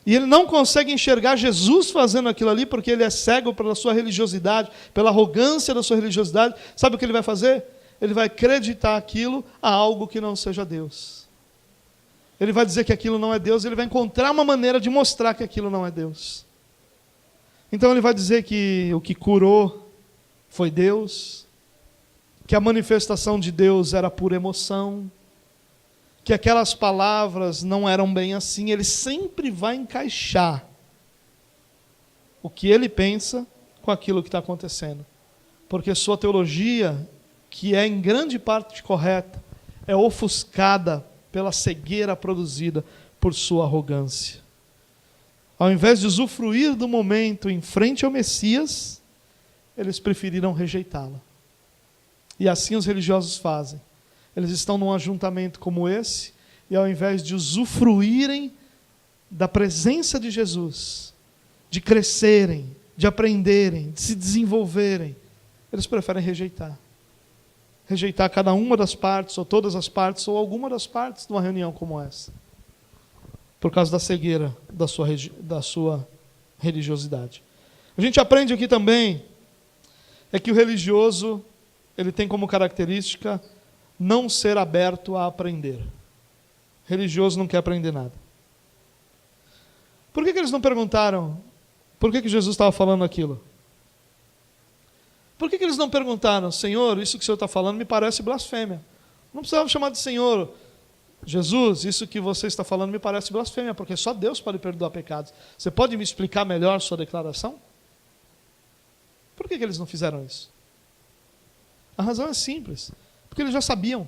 e ele não consegue enxergar Jesus fazendo aquilo ali, porque ele é cego pela sua religiosidade, pela arrogância da sua religiosidade, sabe o que ele vai fazer? Ele vai acreditar aquilo a algo que não seja Deus. Ele vai dizer que aquilo não é Deus, ele vai encontrar uma maneira de mostrar que aquilo não é Deus. Então ele vai dizer que o que curou foi Deus, que a manifestação de Deus era pura emoção, que aquelas palavras não eram bem assim. Ele sempre vai encaixar o que ele pensa com aquilo que está acontecendo. Porque sua teologia, que é em grande parte correta, é ofuscada pela cegueira produzida por sua arrogância. Ao invés de usufruir do momento em frente ao Messias, eles preferiram rejeitá-lo. E assim os religiosos fazem. Eles estão num ajuntamento como esse, e ao invés de usufruírem da presença de Jesus, de crescerem, de aprenderem, de se desenvolverem, eles preferem rejeitar. Rejeitar cada uma das partes, ou todas as partes, ou alguma das partes de uma reunião como essa. Por causa da cegueira da sua religiosidade. A gente aprende aqui também, é que o religioso, ele tem como característica não ser aberto a aprender. Religioso não quer aprender nada. Por que eles não perguntaram Por que Jesus estava falando aquilo? Por que eles não perguntaram, Senhor, isso que o Senhor está falando me parece blasfêmia? Não precisava chamar de Senhor. Jesus, isso que você está falando me parece blasfêmia, porque só Deus pode perdoar pecados. Você pode me explicar melhor sua declaração? Por que eles não fizeram isso? A razão é simples, porque eles já sabiam.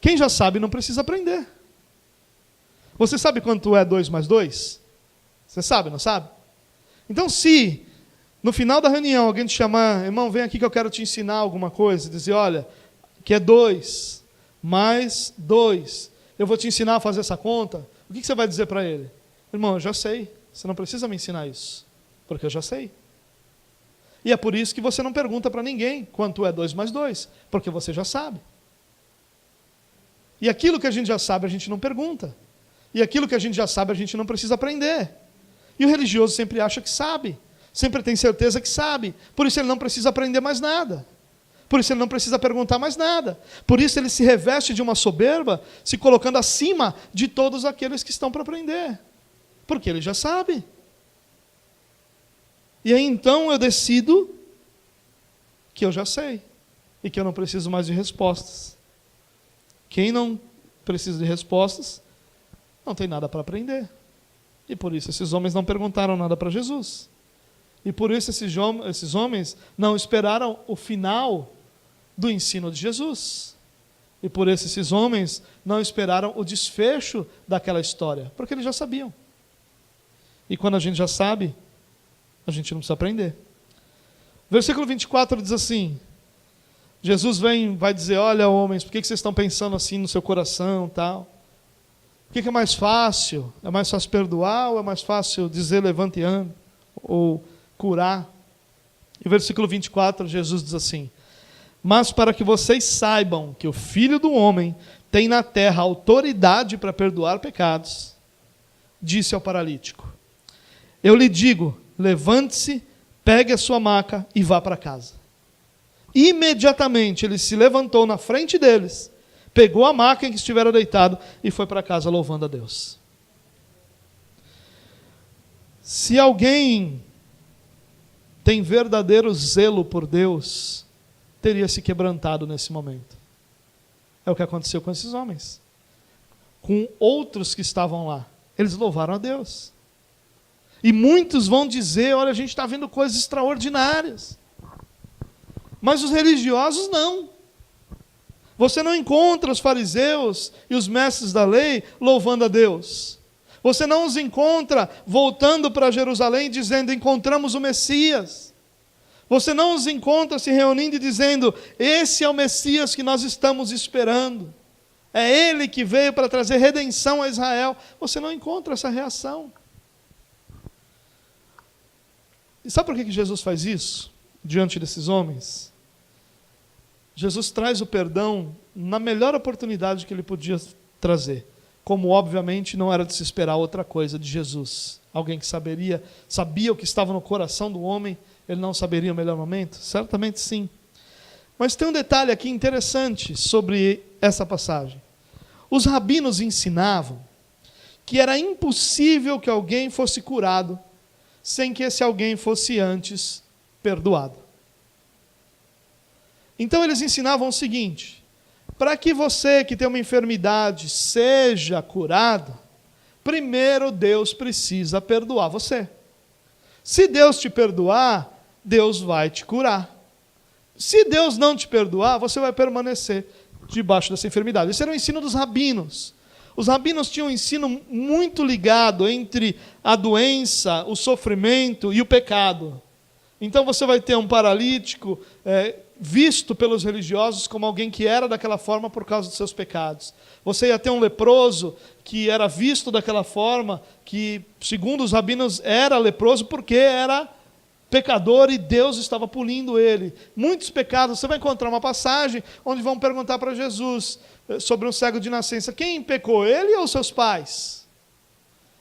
Quem já sabe não precisa aprender. Você sabe quanto é 2 mais 2? Você sabe, não sabe? Então, se no final da reunião alguém te chamar, irmão, vem aqui que eu quero te ensinar alguma coisa, e dizer, olha, que é 2 mais 2, eu vou te ensinar a fazer essa conta, o que você vai dizer para ele? Irmão, eu já sei, você não precisa me ensinar isso, porque eu já sei. E é por isso que você não pergunta para ninguém quanto é 2 mais 2, porque você já sabe. E aquilo que a gente já sabe, a gente não pergunta. E aquilo que a gente já sabe, a gente não precisa aprender. E o religioso sempre acha que sabe, sempre tem certeza que sabe, por isso ele não precisa aprender mais nada. Por isso ele não precisa perguntar mais nada. Por isso ele se reveste de uma soberba, se colocando acima de todos aqueles que estão para aprender. Porque ele já sabe. E aí então eu decido que eu já sei. E que eu não preciso mais de respostas. Quem não precisa de respostas, não tem nada para aprender. E por isso esses homens não perguntaram nada para Jesus. E por isso esses homens não esperaram o final do ensino de Jesus. E por isso esses homens não esperaram o desfecho daquela história, porque eles já sabiam. E quando a gente já sabe, a gente não precisa aprender. Versículo 24 diz assim, Jesus vai dizer, olha homens, por que vocês estão pensando assim no seu coração, tal? O que é mais fácil? É mais fácil perdoar ou é mais fácil dizer levante e ande? Ou curar? E versículo 24, Jesus diz assim, mas para que vocês saibam que o Filho do Homem tem na terra autoridade para perdoar pecados, disse ao paralítico, eu lhe digo, levante-se, pegue a sua maca e vá para casa. Imediatamente ele se levantou na frente deles, pegou a maca em que estivera deitado e foi para casa louvando a Deus. Se alguém tem verdadeiro zelo por Deus, teria se quebrantado nesse momento. É o que aconteceu com esses homens. Com outros que estavam lá. Eles louvaram a Deus. E muitos vão dizer, olha, a gente está vendo coisas extraordinárias. Mas os religiosos não. Você não encontra os fariseus e os mestres da lei louvando a Deus. Você não os encontra voltando para Jerusalém dizendo, encontramos o Messias. Você não os encontra se reunindo e dizendo, esse é o Messias que nós estamos esperando. É Ele que veio para trazer redenção a Israel. Você não encontra essa reação. E sabe por que Jesus faz isso diante desses homens? Jesus traz o perdão na melhor oportunidade que ele podia trazer. Como obviamente não era de se esperar outra coisa de Jesus. Alguém que sabia o que estava no coração do homem, ele não saberia o melhor momento? Certamente sim. Mas tem um detalhe aqui interessante sobre essa passagem. Os rabinos ensinavam que era impossível que alguém fosse curado sem que esse alguém fosse antes perdoado. Então eles ensinavam o seguinte, para que você que tem uma enfermidade seja curado, primeiro Deus precisa perdoar você. Se Deus te perdoar, Deus vai te curar. Se Deus não te perdoar, você vai permanecer debaixo dessa enfermidade. Esse era o ensino dos rabinos. Os rabinos tinham um ensino muito ligado entre a doença, o sofrimento e o pecado. Então você vai ter um paralítico visto pelos religiosos como alguém que era daquela forma por causa dos seus pecados. Você ia ter um leproso que era visto daquela forma, que segundo os rabinos era leproso porque era pecador e Deus estava punindo ele. Muitos pecados, você vai encontrar uma passagem onde vão perguntar para Jesus sobre um cego de nascença, quem pecou, ele ou seus pais?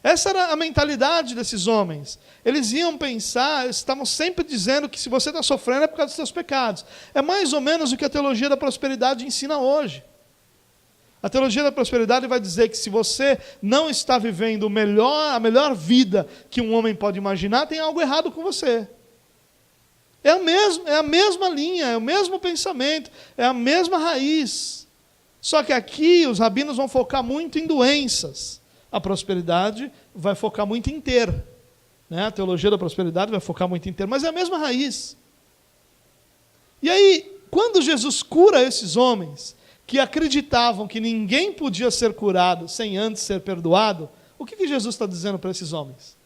Essa era a mentalidade desses homens. Eles iam pensar, estavam sempre dizendo que se você está sofrendo é por causa dos seus pecados. É mais ou menos o que a teologia da prosperidade ensina hoje. A teologia da prosperidade vai dizer que se você não está vivendo a melhor vida que um homem pode imaginar, tem algo errado com você. É a mesma linha, é o mesmo pensamento, é a mesma raiz. Só que aqui os rabinos vão focar muito em doenças. A prosperidade vai focar muito em ter. A teologia da prosperidade vai focar muito em ter, mas é a mesma raiz. E aí, quando Jesus cura esses homens, que acreditavam que ninguém podia ser curado sem antes ser perdoado, o que Jesus está dizendo para esses homens?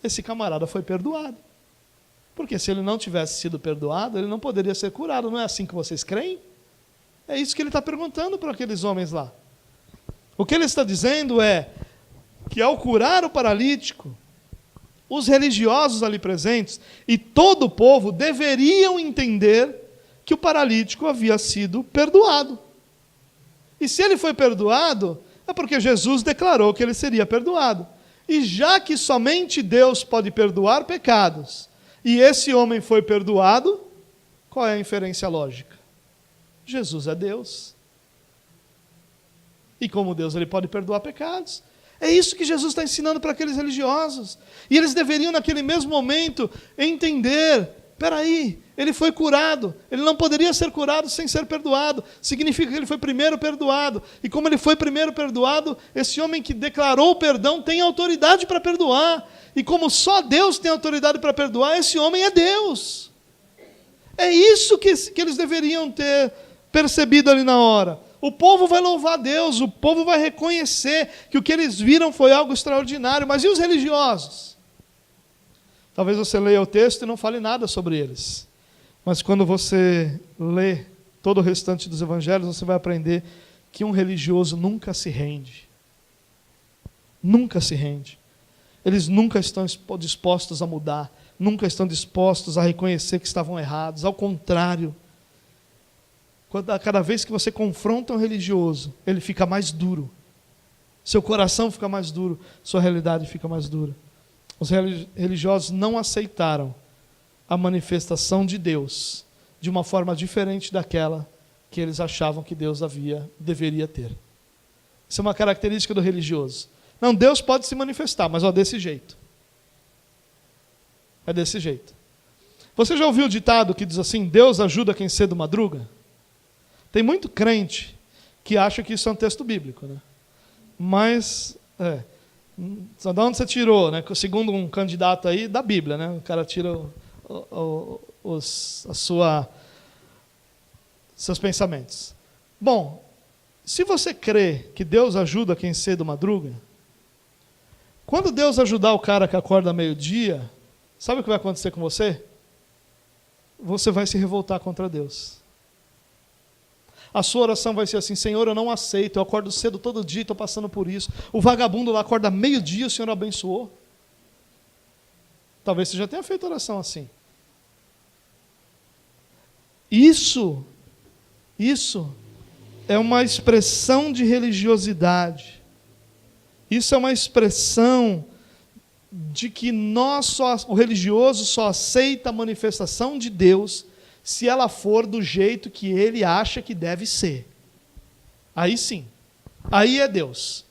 Esse camarada foi perdoado. Porque se ele não tivesse sido perdoado, ele não poderia ser curado. Não é assim que vocês creem? É isso que ele está perguntando para aqueles homens lá. O que ele está dizendo é que ao curar o paralítico, os religiosos ali presentes e todo o povo deveriam entender que o paralítico havia sido perdoado. E se ele foi perdoado, é porque Jesus declarou que ele seria perdoado. E já que somente Deus pode perdoar pecados, e esse homem foi perdoado, qual é a inferência lógica? Jesus é Deus. E como Deus, ele pode perdoar pecados. É isso que Jesus está ensinando para aqueles religiosos. E eles deveriam, naquele mesmo momento, entender: peraí, ele foi curado, ele não poderia ser curado sem ser perdoado. Significa que ele foi primeiro perdoado. E como ele foi primeiro perdoado, esse homem que declarou o perdão tem autoridade para perdoar. E como só Deus tem autoridade para perdoar, esse homem é Deus. É isso que eles deveriam ter percebido ali na hora. O povo vai louvar a Deus, o povo vai reconhecer que o que eles viram foi algo extraordinário. Mas e os religiosos? Talvez você leia o texto e não fale nada sobre eles. Mas quando você lê todo o restante dos evangelhos, você vai aprender que um religioso nunca se rende. Nunca se rende. Eles nunca estão dispostos a mudar, nunca estão dispostos a reconhecer que estavam errados. Ao contrário, cada vez que você confronta um religioso, ele fica mais duro. Seu coração fica mais duro, sua realidade fica mais dura. Os religiosos não aceitaram a manifestação de Deus de uma forma diferente daquela que eles achavam que Deus deveria ter. Isso é uma característica do religioso. Não, Deus pode se manifestar, mas desse jeito. É desse jeito. Você já ouviu o ditado que diz assim: Deus ajuda quem cedo madruga? Tem muito crente que acha que isso é um texto bíblico, né? Mas, de onde você tirou, né? Segundo um candidato aí, da Bíblia, né? O cara tira seus pensamentos. Bom, se você crê que Deus ajuda quem cedo madruga, quando Deus ajudar o cara que acorda meio-dia, sabe o que vai acontecer com você? Você vai se revoltar contra Deus. A sua oração vai ser assim: Senhor, eu não aceito, eu acordo cedo todo dia, estou passando por isso. O vagabundo lá acorda meio-dia, o Senhor abençoou. Talvez você já tenha feito oração assim. Isso é uma expressão de religiosidade. Isso é uma expressão de que o religioso só aceita a manifestação de Deus se ela for do jeito que ele acha que deve ser. Aí sim, aí é Deus.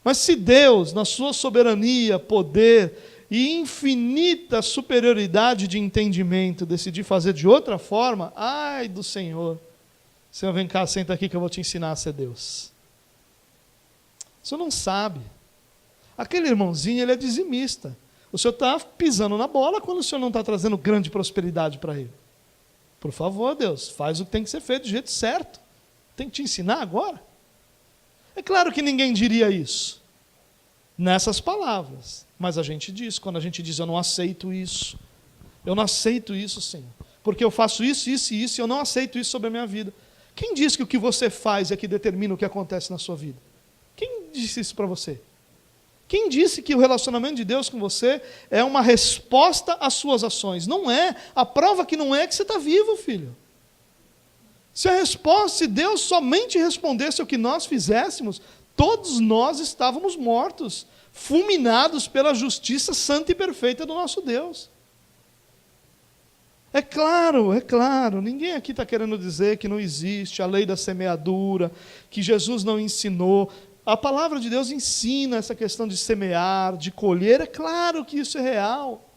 Mas se Deus, na sua soberania, poder e infinita superioridade de entendimento, decidir fazer de outra forma, ai do Senhor. Senhor, vem cá, senta aqui que eu vou te ensinar a ser Deus. O senhor não sabe. Aquele irmãozinho, ele é dizimista. O senhor está pisando na bola quando o senhor não está trazendo grande prosperidade para ele. Por favor, Deus, faz o que tem que ser feito do jeito certo. Tem que te ensinar agora. É claro que ninguém diria isso nessas palavras, mas a gente diz, quando a gente diz: eu não aceito isso, Senhor, porque eu faço isso, isso e isso, e eu não aceito isso sobre a minha vida. Quem diz que o que você faz é que determina o que acontece na sua vida? Quem disse isso para você? Quem disse que o relacionamento de Deus com você é uma resposta às suas ações? Não é. A prova que não é que você está vivo, filho. Se Deus somente respondesse ao que nós fizéssemos, todos nós estávamos mortos, fulminados pela justiça santa e perfeita do nosso Deus. É claro, ninguém aqui está querendo dizer que não existe a lei da semeadura, que Jesus não ensinou. A palavra de Deus ensina essa questão de semear, de colher, é claro que isso é real.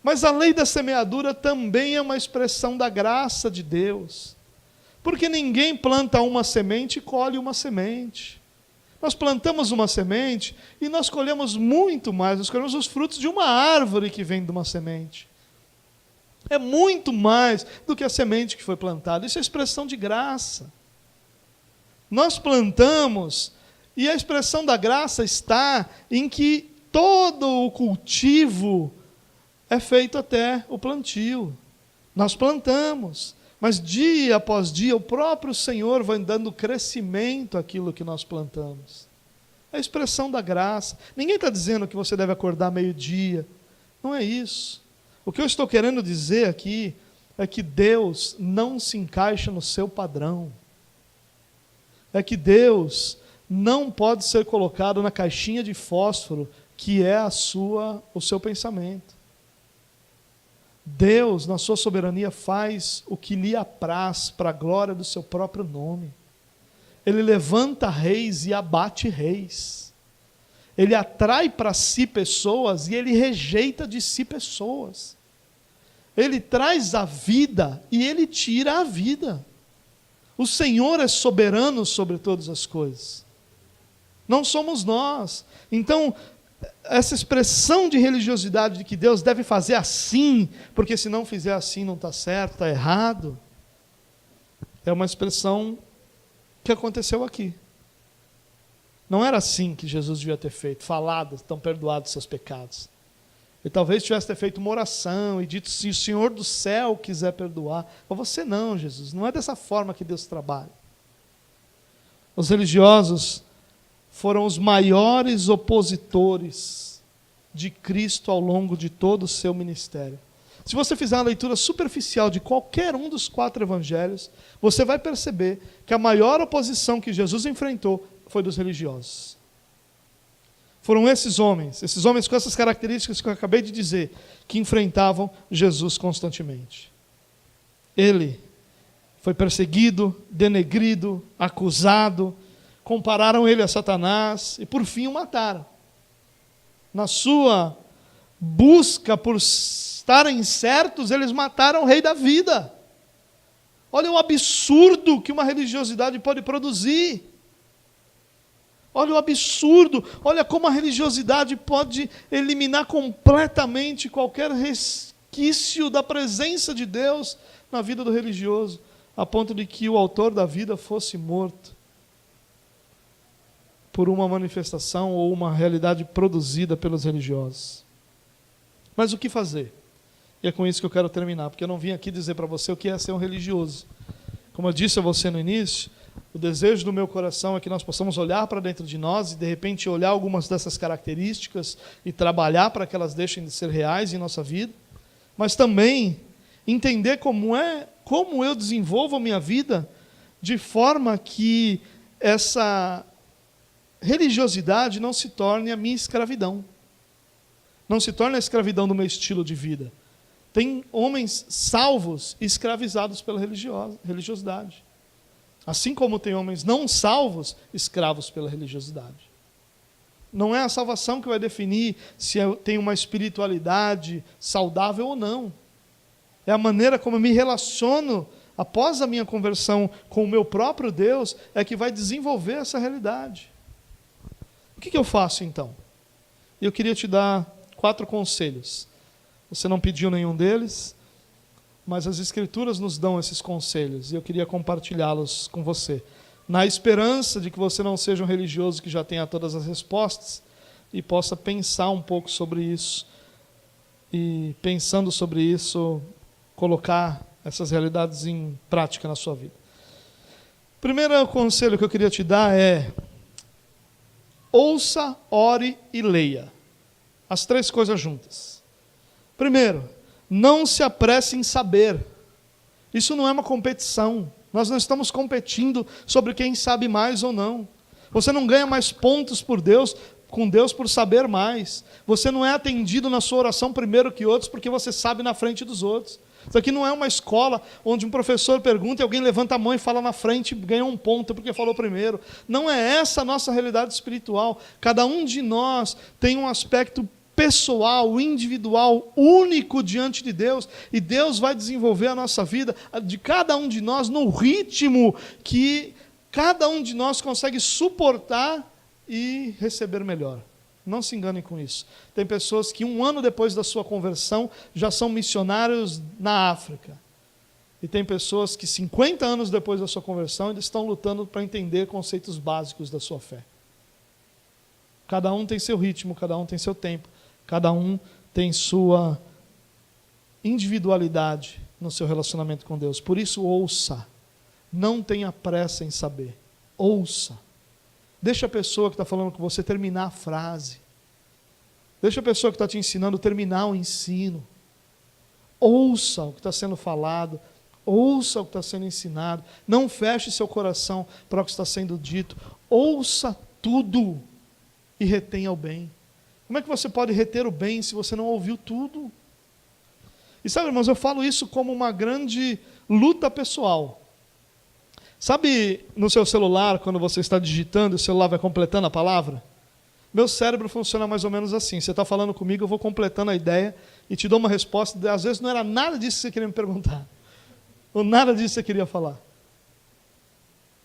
Mas a lei da semeadura também é uma expressão da graça de Deus. Porque ninguém planta uma semente e colhe uma semente. Nós plantamos uma semente e nós colhemos muito mais, nós colhemos os frutos de uma árvore que vem de uma semente. É muito mais do que a semente que foi plantada. Isso é expressão de graça. Nós plantamos, e a expressão da graça está em que todo o cultivo é feito até o plantio. Nós plantamos, mas dia após dia o próprio Senhor vai dando crescimento àquilo que nós plantamos. É a expressão da graça. Ninguém está dizendo que você deve acordar meio-dia. Não é isso. O que eu estou querendo dizer aqui é que Deus não se encaixa no seu padrão. É que Deus não pode ser colocado na caixinha de fósforo que é o seu pensamento. Deus, na sua soberania, faz o que lhe apraz para a glória do seu próprio nome. Ele levanta reis e abate reis. Ele atrai para si pessoas e ele rejeita de si pessoas. Ele traz a vida e ele tira a vida. O Senhor é soberano sobre todas as coisas. Não somos nós. Então, essa expressão de religiosidade de que Deus deve fazer assim, porque se não fizer assim não está certo, está errado, é uma expressão que aconteceu aqui. Não era assim que Jesus devia ter feito, falado, estão perdoados seus pecados. Ele talvez tivesse feito uma oração e dito, se o Senhor do céu quiser perdoar. Mas você não, Jesus, não é dessa forma que Deus trabalha. Os religiosos foram os maiores opositores de Cristo ao longo de todo o seu ministério. Se você fizer uma leitura superficial de qualquer um dos 4 evangelhos, você vai perceber que a maior oposição que Jesus enfrentou foi dos religiosos. Foram esses homens com essas características que eu acabei de dizer, que enfrentavam Jesus constantemente. Ele foi perseguido, denegrido, acusado, compararam ele a Satanás e por fim o mataram. Na sua busca por estarem certos, eles mataram o rei da vida. Olha o absurdo que uma religiosidade pode produzir. Olha o absurdo, olha como a religiosidade pode eliminar completamente qualquer resquício da presença de Deus na vida do religioso, a ponto de que o autor da vida fosse morto por uma manifestação ou uma realidade produzida pelos religiosos. Mas o que fazer? E é com isso que eu quero terminar, porque eu não vim aqui dizer para você o que é ser um religioso. Como eu disse a você no início, o desejo do meu coração é que nós possamos olhar para dentro de nós e de repente olhar algumas dessas características e trabalhar para que elas deixem de ser reais em nossa vida, mas também entender como eu desenvolvo a minha vida de forma que essa religiosidade não se torne a minha escravidão. Não se torne a escravidão do meu estilo de vida. Tem homens salvos e escravizados pela religiosidade. Assim como tem homens não salvos, escravos pela religiosidade. Não é a salvação que vai definir se eu tenho uma espiritualidade saudável ou não. É a maneira como eu me relaciono após a minha conversão com o meu próprio Deus é que vai desenvolver essa realidade. O que eu faço então? Eu queria te dar 4 conselhos. Você não pediu nenhum deles, mas as Escrituras nos dão esses conselhos, e eu queria compartilhá-los com você, na esperança de que você não seja um religioso que já tenha todas as respostas, e possa pensar um pouco sobre isso, e pensando sobre isso, colocar essas realidades em prática na sua vida. O primeiro conselho que eu queria te dar é: ouça, ore e leia. As 3 coisas juntas. Primeiro, não se apresse em saber. Isso não é uma competição. Nós não estamos competindo sobre quem sabe mais ou não. Você não ganha mais pontos com Deus por saber mais. Você não é atendido na sua oração primeiro que outros porque você sabe na frente dos outros. Isso aqui não é uma escola onde um professor pergunta e alguém levanta a mão e fala na frente e ganha um ponto porque falou primeiro. Não é essa a nossa realidade espiritual. Cada um de nós tem um aspecto pessoal, individual, único diante de Deus, e Deus vai desenvolver a nossa vida, de cada um de nós, no ritmo que cada um de nós consegue suportar e receber melhor. Não se enganem com isso. Tem pessoas que 1 ano depois da sua conversão já são missionários na África. E tem pessoas que 50 anos depois da sua conversão eles estão lutando para entender conceitos básicos da sua fé. Cada um tem seu ritmo, cada um tem seu tempo, cada um tem sua individualidade no seu relacionamento com Deus. Por isso, ouça. Não tenha pressa em saber. Ouça. Deixa a pessoa que está falando com você terminar a frase. Deixa a pessoa que está te ensinando terminar o ensino. Ouça o que está sendo falado. Ouça o que está sendo ensinado. Não feche seu coração para o que está sendo dito. Ouça tudo e retenha o bem. Como é que você pode reter o bem se você não ouviu tudo? E sabe, irmãos, eu falo isso como uma grande luta pessoal. Sabe no seu celular, quando você está digitando, o celular vai completando a palavra? Meu cérebro funciona mais ou menos assim. Você está falando comigo, eu vou completando a ideia e te dou uma resposta. Às vezes não era nada disso que você queria me perguntar. Ou nada disso que você queria falar.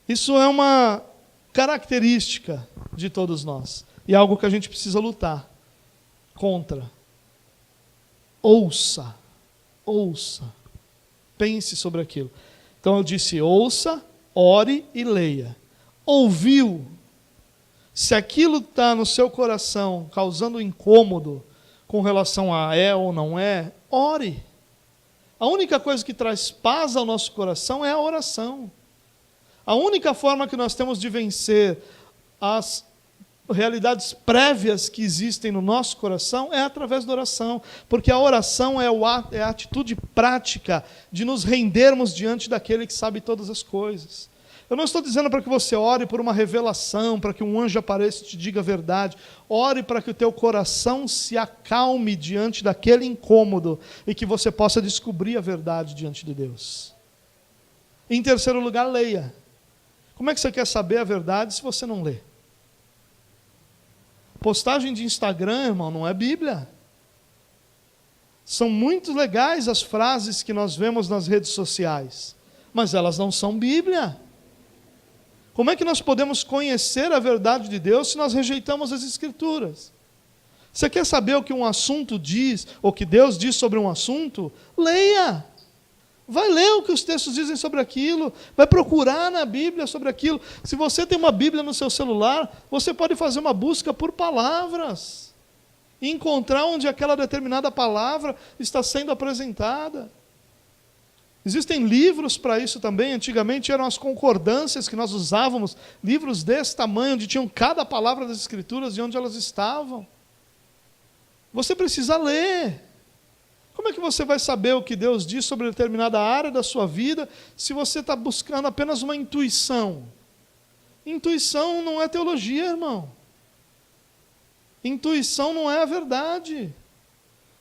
Isso é uma característica de todos nós. E é algo que a gente precisa lutar contra. Ouça. Ouça. Pense sobre aquilo. Então eu disse, ouça, ore e leia. Ouviu. Se aquilo está no seu coração causando incômodo com relação a é ou não é, ore. A única coisa que traz paz ao nosso coração é a oração. A única forma que nós temos de vencer as realidades prévias que existem no nosso coração é através da oração, porque a oração é a atitude prática de nos rendermos diante daquele que sabe todas as coisas. Eu não estou dizendo para que você ore por uma revelação, para que um anjo apareça e te diga a verdade. Ore para que o teu coração se acalme diante daquele incômodo e que você possa descobrir a verdade diante de Deus. Em terceiro lugar, leia. Como é que você quer saber a verdade se você não lê? Postagem de Instagram, irmão, não é Bíblia. São muito legais as frases que nós vemos nas redes sociais, mas elas não são Bíblia. Como é que nós podemos conhecer a verdade de Deus se nós rejeitamos as Escrituras? Você quer saber o que um assunto diz, ou que Deus diz sobre um assunto? Leia. Vai ler o que os textos dizem sobre aquilo, vai procurar na Bíblia sobre aquilo. Se você tem uma Bíblia no seu celular, você pode fazer uma busca por palavras e encontrar onde aquela determinada palavra está sendo apresentada. Existem livros para isso também. Antigamente eram as concordâncias que nós usávamos, livros desse tamanho, onde tinham cada palavra das Escrituras e onde elas estavam. Você precisa ler. Como é que você vai saber o que Deus diz sobre determinada área da sua vida se você está buscando apenas uma intuição? Intuição não é teologia, irmão. Intuição não é a verdade.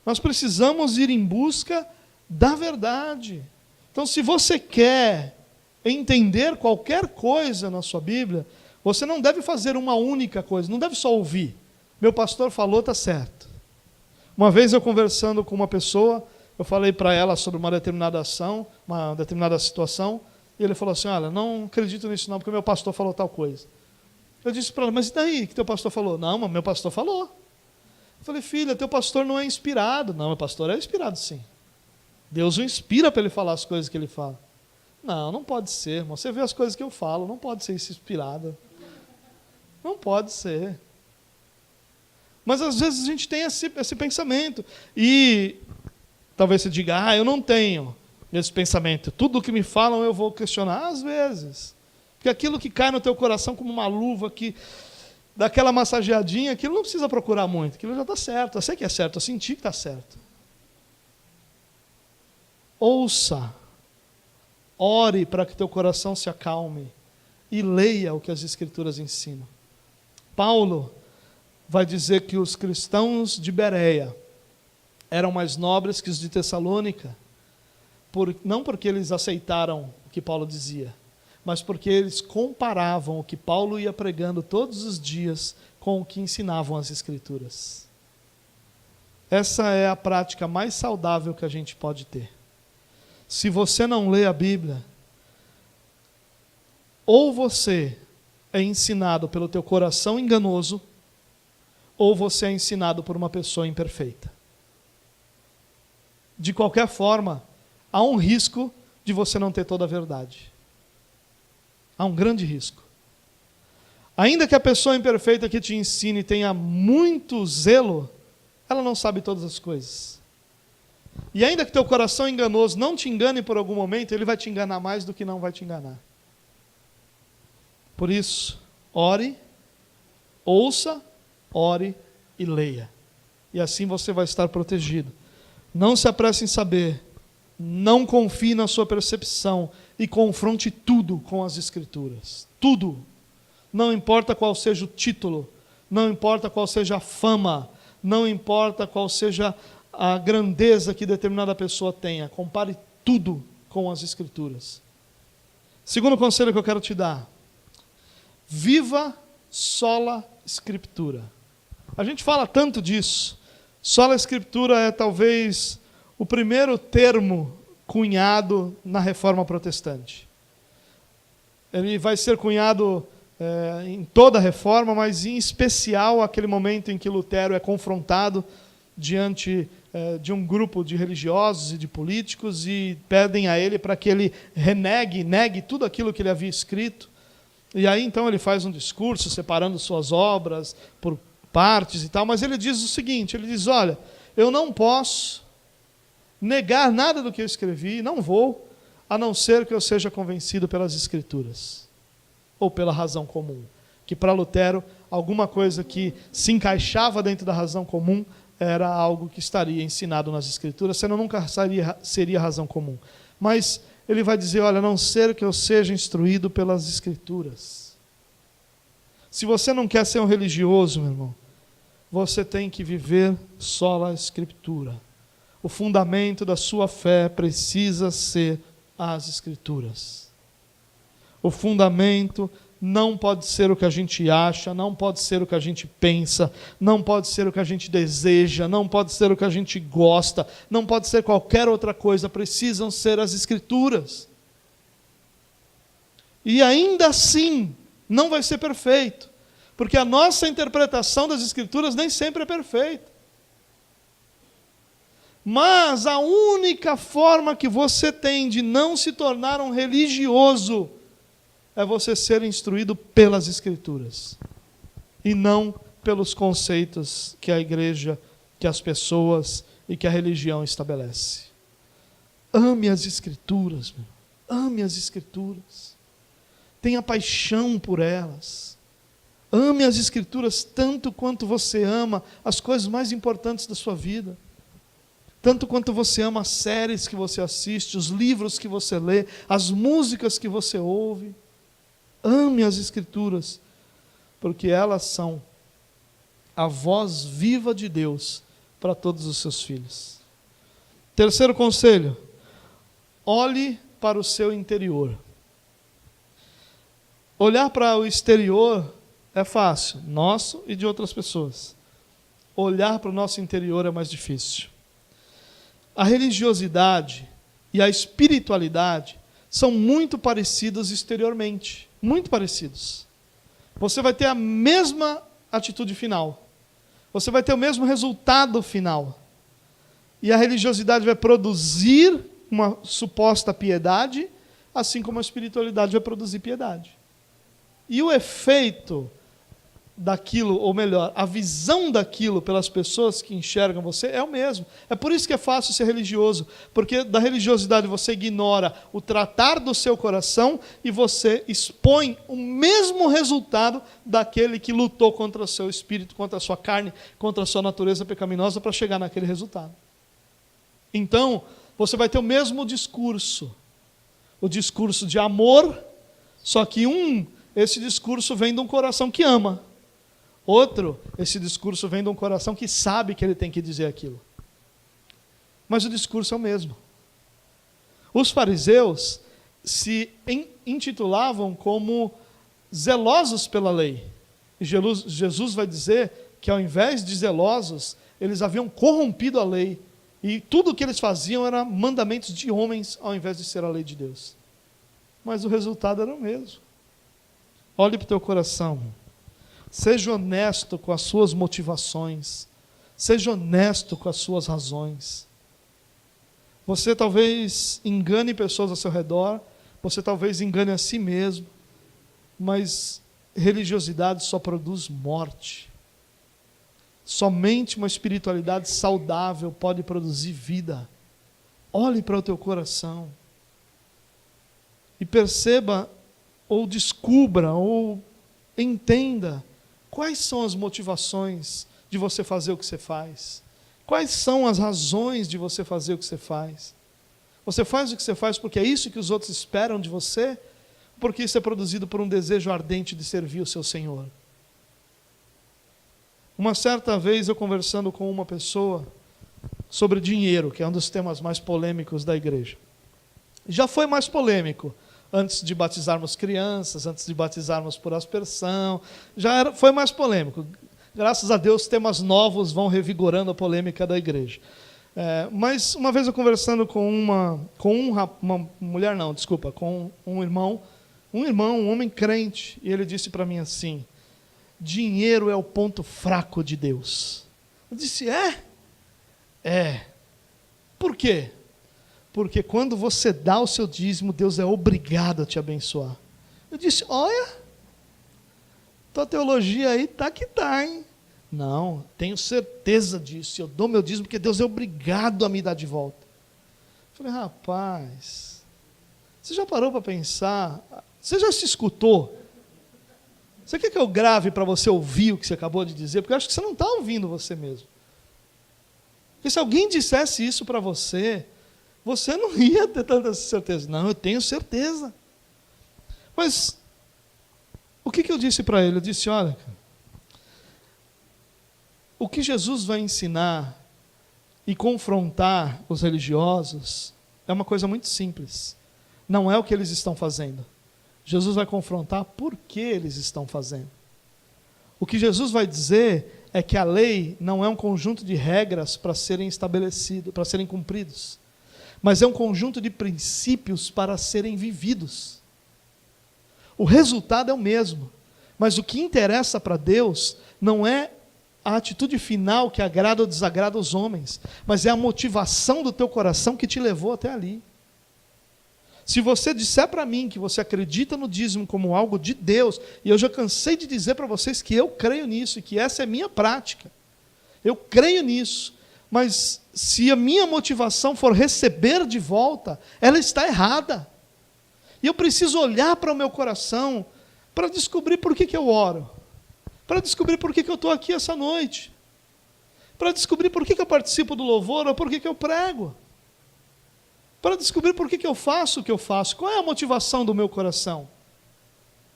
Nós precisamos ir em busca da verdade. Então, se você quer entender qualquer coisa na sua Bíblia, você não deve fazer uma única coisa, não deve só ouvir. Meu pastor falou, está certo. Uma vez eu conversando com uma pessoa, eu falei para ela sobre uma determinada ação, uma determinada situação, e ele falou assim, olha, não acredito nisso não, porque meu pastor falou tal coisa. Eu disse para ela, mas e daí que teu pastor falou? Não, mas meu pastor falou. Eu falei, filha, teu pastor não é inspirado. Não, meu pastor é inspirado sim. Deus o inspira para ele falar as coisas que ele fala. Não, não pode ser, irmão. Você vê as coisas que eu falo, não pode ser isso inspirado. Não pode ser. Mas às vezes a gente tem esse pensamento. E talvez você diga, eu não tenho esse pensamento. Tudo que me falam eu vou questionar. Às vezes. Porque aquilo que cai no teu coração como uma luva, que dá aquela massageadinha, aquilo não precisa procurar muito. Aquilo já está certo. Eu sei que é certo, eu senti que está certo. Ouça. Ore para que teu coração se acalme. E leia o que as Escrituras ensinam. Paulo vai dizer que os cristãos de Bereia eram mais nobres que os de Tessalônica. não porque eles aceitaram o que Paulo dizia, mas porque eles comparavam o que Paulo ia pregando todos os dias com o que ensinavam as Escrituras. Essa é a prática mais saudável que a gente pode ter. Se você não lê a Bíblia, ou você é ensinado pelo teu coração enganoso, ou você é ensinado por uma pessoa imperfeita. De qualquer forma, há um risco de você não ter toda a verdade. Há um grande risco. Ainda que a pessoa imperfeita que te ensine tenha muito zelo, ela não sabe todas as coisas. E ainda que teu coração enganoso não te engane por algum momento, ele vai te enganar mais do que não vai te enganar. Por isso, ore, ouça, ore e leia. E assim você vai estar protegido. Não se apresse em saber, não confie na sua percepção e confronte tudo com as Escrituras. Tudo. Não importa qual seja o título, não importa qual seja a fama, não importa qual seja a grandeza que determinada pessoa tenha. Compare tudo com as Escrituras. Segundo conselho que eu quero te dar: viva sola Scriptura. A gente fala tanto disso. Sola Scriptura é talvez o primeiro termo cunhado na Reforma Protestante. Ele vai ser cunhado em toda a Reforma, mas em especial aquele momento em que Lutero é confrontado diante de um grupo de religiosos e de políticos e pedem a ele para que ele negue tudo aquilo que ele havia escrito. E aí então ele faz um discurso separando suas obras por partes e tal, mas ele diz o seguinte, ele diz: olha, eu não posso negar nada do que eu escrevi, não vou, a não ser que eu seja convencido pelas Escrituras, ou pela razão comum. Que para Lutero, alguma coisa que se encaixava dentro da razão comum era algo que estaria ensinado nas Escrituras, senão nunca seria razão comum. Mas ele vai dizer: olha, a não ser que eu seja instruído pelas Escrituras. Se você não quer ser um religioso, meu irmão, você tem que viver sola Scriptura. O fundamento da sua fé precisa ser as Escrituras. O fundamento não pode ser o que a gente acha, não pode ser o que a gente pensa, não pode ser o que a gente deseja, não pode ser o que a gente gosta, não pode ser qualquer outra coisa, precisam ser as Escrituras. E ainda assim, não vai ser perfeito, porque a nossa interpretação das Escrituras nem sempre é perfeita. Mas a única forma que você tem de não se tornar um religioso é você ser instruído pelas Escrituras e não pelos conceitos que a igreja, que as pessoas e que a religião estabelece. Ame as Escrituras, meu. Ame as Escrituras. Tenha paixão por elas. Ame as Escrituras tanto quanto você ama as coisas mais importantes da sua vida. Tanto quanto você ama as séries que você assiste, os livros que você lê, as músicas que você ouve. Ame as Escrituras, porque elas são a voz viva de Deus para todos os seus filhos. Terceiro conselho: olhe para o seu interior. Olhar para o exterior é fácil, nosso e de outras pessoas. Olhar para o nosso interior é mais difícil. A religiosidade e a espiritualidade são muito parecidos exteriormente, muito parecidos. Você vai ter a mesma atitude final, você vai ter o mesmo resultado final. E a religiosidade vai produzir uma suposta piedade, assim como a espiritualidade vai produzir piedade. E o efeito daquilo, ou melhor, a visão daquilo pelas pessoas que enxergam você é o mesmo. É por isso que é fácil ser religioso, porque da religiosidade você ignora o tratar do seu coração e você expõe o mesmo resultado daquele que lutou contra o seu espírito, contra a sua carne, contra a sua natureza pecaminosa para chegar naquele resultado. Então, você vai ter o mesmo discurso, o discurso de amor, só que esse discurso vem de um coração que ama. Outro, esse discurso vem de um coração que sabe que ele tem que dizer aquilo. Mas o discurso é o mesmo. Os fariseus se intitulavam como zelosos pela lei. E Jesus vai dizer que, ao invés de zelosos, eles haviam corrompido a lei. E tudo o que eles faziam era mandamentos de homens, ao invés de ser a lei de Deus. Mas o resultado era o mesmo. Olhe para o teu coração. Seja honesto com as suas motivações. Seja honesto com as suas razões. Você talvez engane pessoas ao seu redor, você talvez engane a si mesmo, mas religiosidade só produz morte. Somente uma espiritualidade saudável pode produzir vida. Olhe para o teu coração e perceba, ou descubra, ou entenda quais são as motivações de você fazer o que você faz. Quais são as razões de você fazer o que você faz? Você faz o que você faz porque é isso que os outros esperam de você? Porque isso é produzido por um desejo ardente de servir o seu Senhor? Uma certa vez eu conversando com uma pessoa sobre dinheiro, que é um dos temas mais polêmicos da igreja. Já foi mais polêmico antes de batizarmos crianças, antes de batizarmos por aspersão, foi mais polêmico. Graças a Deus, temas novos vão revigorando a polêmica da igreja. Mas uma vez eu conversando com um irmão, um homem crente, e ele disse para mim assim: dinheiro é o ponto fraco de Deus. Eu disse, É. Por quê? Porque quando você dá o seu dízimo, Deus é obrigado a te abençoar. Eu disse, olha, tua teologia aí tá que tá, hein? Não, tenho certeza disso. Eu dou meu dízimo porque Deus é obrigado a me dar de volta. Eu falei, rapaz, você já parou para pensar? Você já se escutou? Você quer que eu grave para você ouvir o que você acabou de dizer? Porque eu acho que você não está ouvindo você mesmo. Porque se alguém dissesse isso para você, você não ia ter tanta certeza. Não, eu tenho certeza. Mas o que eu disse para ele? Eu disse, olha, o que Jesus vai ensinar e confrontar os religiosos é uma coisa muito simples. Não é o que eles estão fazendo. Jesus vai confrontar por que eles estão fazendo. O que Jesus vai dizer é que a lei não é um conjunto de regras para serem estabelecidos, para serem cumpridos, mas é um conjunto de princípios para serem vividos. O resultado é o mesmo, mas o que interessa para Deus não é a atitude final que agrada ou desagrada os homens, mas é a motivação do teu coração que te levou até ali. Se você disser para mim que você acredita no dízimo como algo de Deus, e eu já cansei de dizer para vocês que eu creio nisso, e que essa é minha prática, eu creio nisso, mas se a minha motivação for receber de volta, ela está errada. E eu preciso olhar para o meu coração para descobrir por que eu oro, para descobrir por que eu estou aqui essa noite, para descobrir por que eu participo do louvor ou por que eu prego, para descobrir por que eu faço o que eu faço, qual é a motivação do meu coração.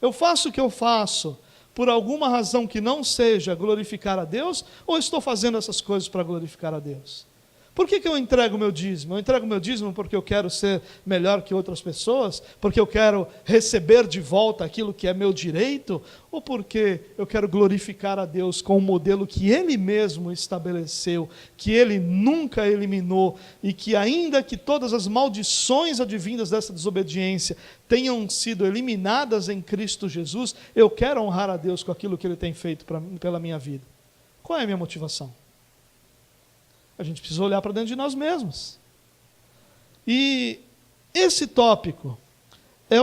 Eu faço o que eu faço por alguma razão que não seja glorificar a Deus, ou estou fazendo essas coisas para glorificar a Deus? Por que eu entrego o meu dízimo? Eu entrego o meu dízimo porque eu quero ser melhor que outras pessoas? Porque eu quero receber de volta aquilo que é meu direito? Ou porque eu quero glorificar a Deus com o modelo que Ele mesmo estabeleceu, que Ele nunca eliminou, e que ainda que todas as maldições advindas dessa desobediência tenham sido eliminadas em Cristo Jesus, eu quero honrar a Deus com aquilo que Ele tem feito pela minha vida. Qual é a minha motivação? A gente precisa olhar para dentro de nós mesmos. E esse tópico é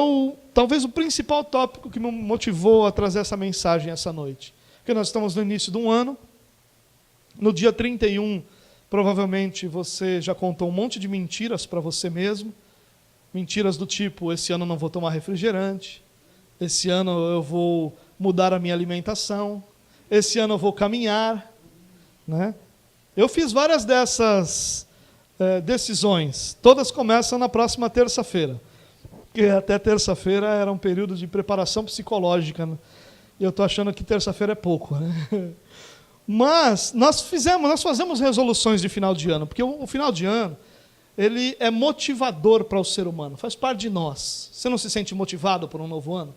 talvez o principal tópico que me motivou a trazer essa mensagem essa noite. Porque nós estamos no início de um ano. No dia 31, provavelmente você já contou um monte de mentiras para você mesmo. Mentiras do tipo, esse ano eu não vou tomar refrigerante. Esse ano eu vou mudar a minha alimentação. Esse ano eu vou caminhar, né? Eu fiz várias dessas decisões. Todas começam na próxima terça-feira. Porque até terça-feira era um período de preparação psicológica, né? E eu estou achando que terça-feira é pouco, né? Mas nós fazemos resoluções de final de ano, porque o final de ano ele é motivador para o ser humano, faz parte de nós. Você não se sente motivado por um novo ano?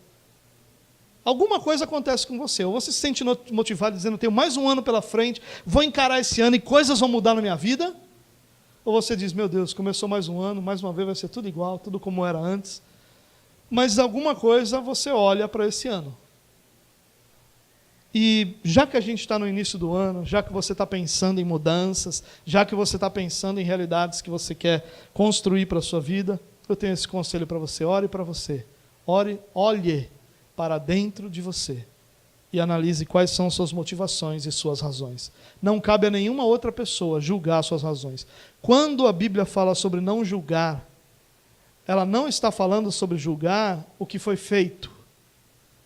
Alguma coisa acontece com você, ou você se sente motivado dizendo, tenho mais um ano pela frente, vou encarar esse ano e coisas vão mudar na minha vida, ou você diz, meu Deus, começou mais um ano, mais uma vez vai ser tudo igual, tudo como era antes, mas alguma coisa você olha para esse ano. E já que a gente está no início do ano, já que você está pensando em mudanças, já que você está pensando em realidades que você quer construir para a sua vida, eu tenho esse conselho para você, ore para você. Olhe para dentro de você e analise quais são suas motivações e suas razões. Não cabe a nenhuma outra pessoa julgar suas razões. Quando a Bíblia fala sobre não julgar, ela não está falando sobre julgar o que foi feito.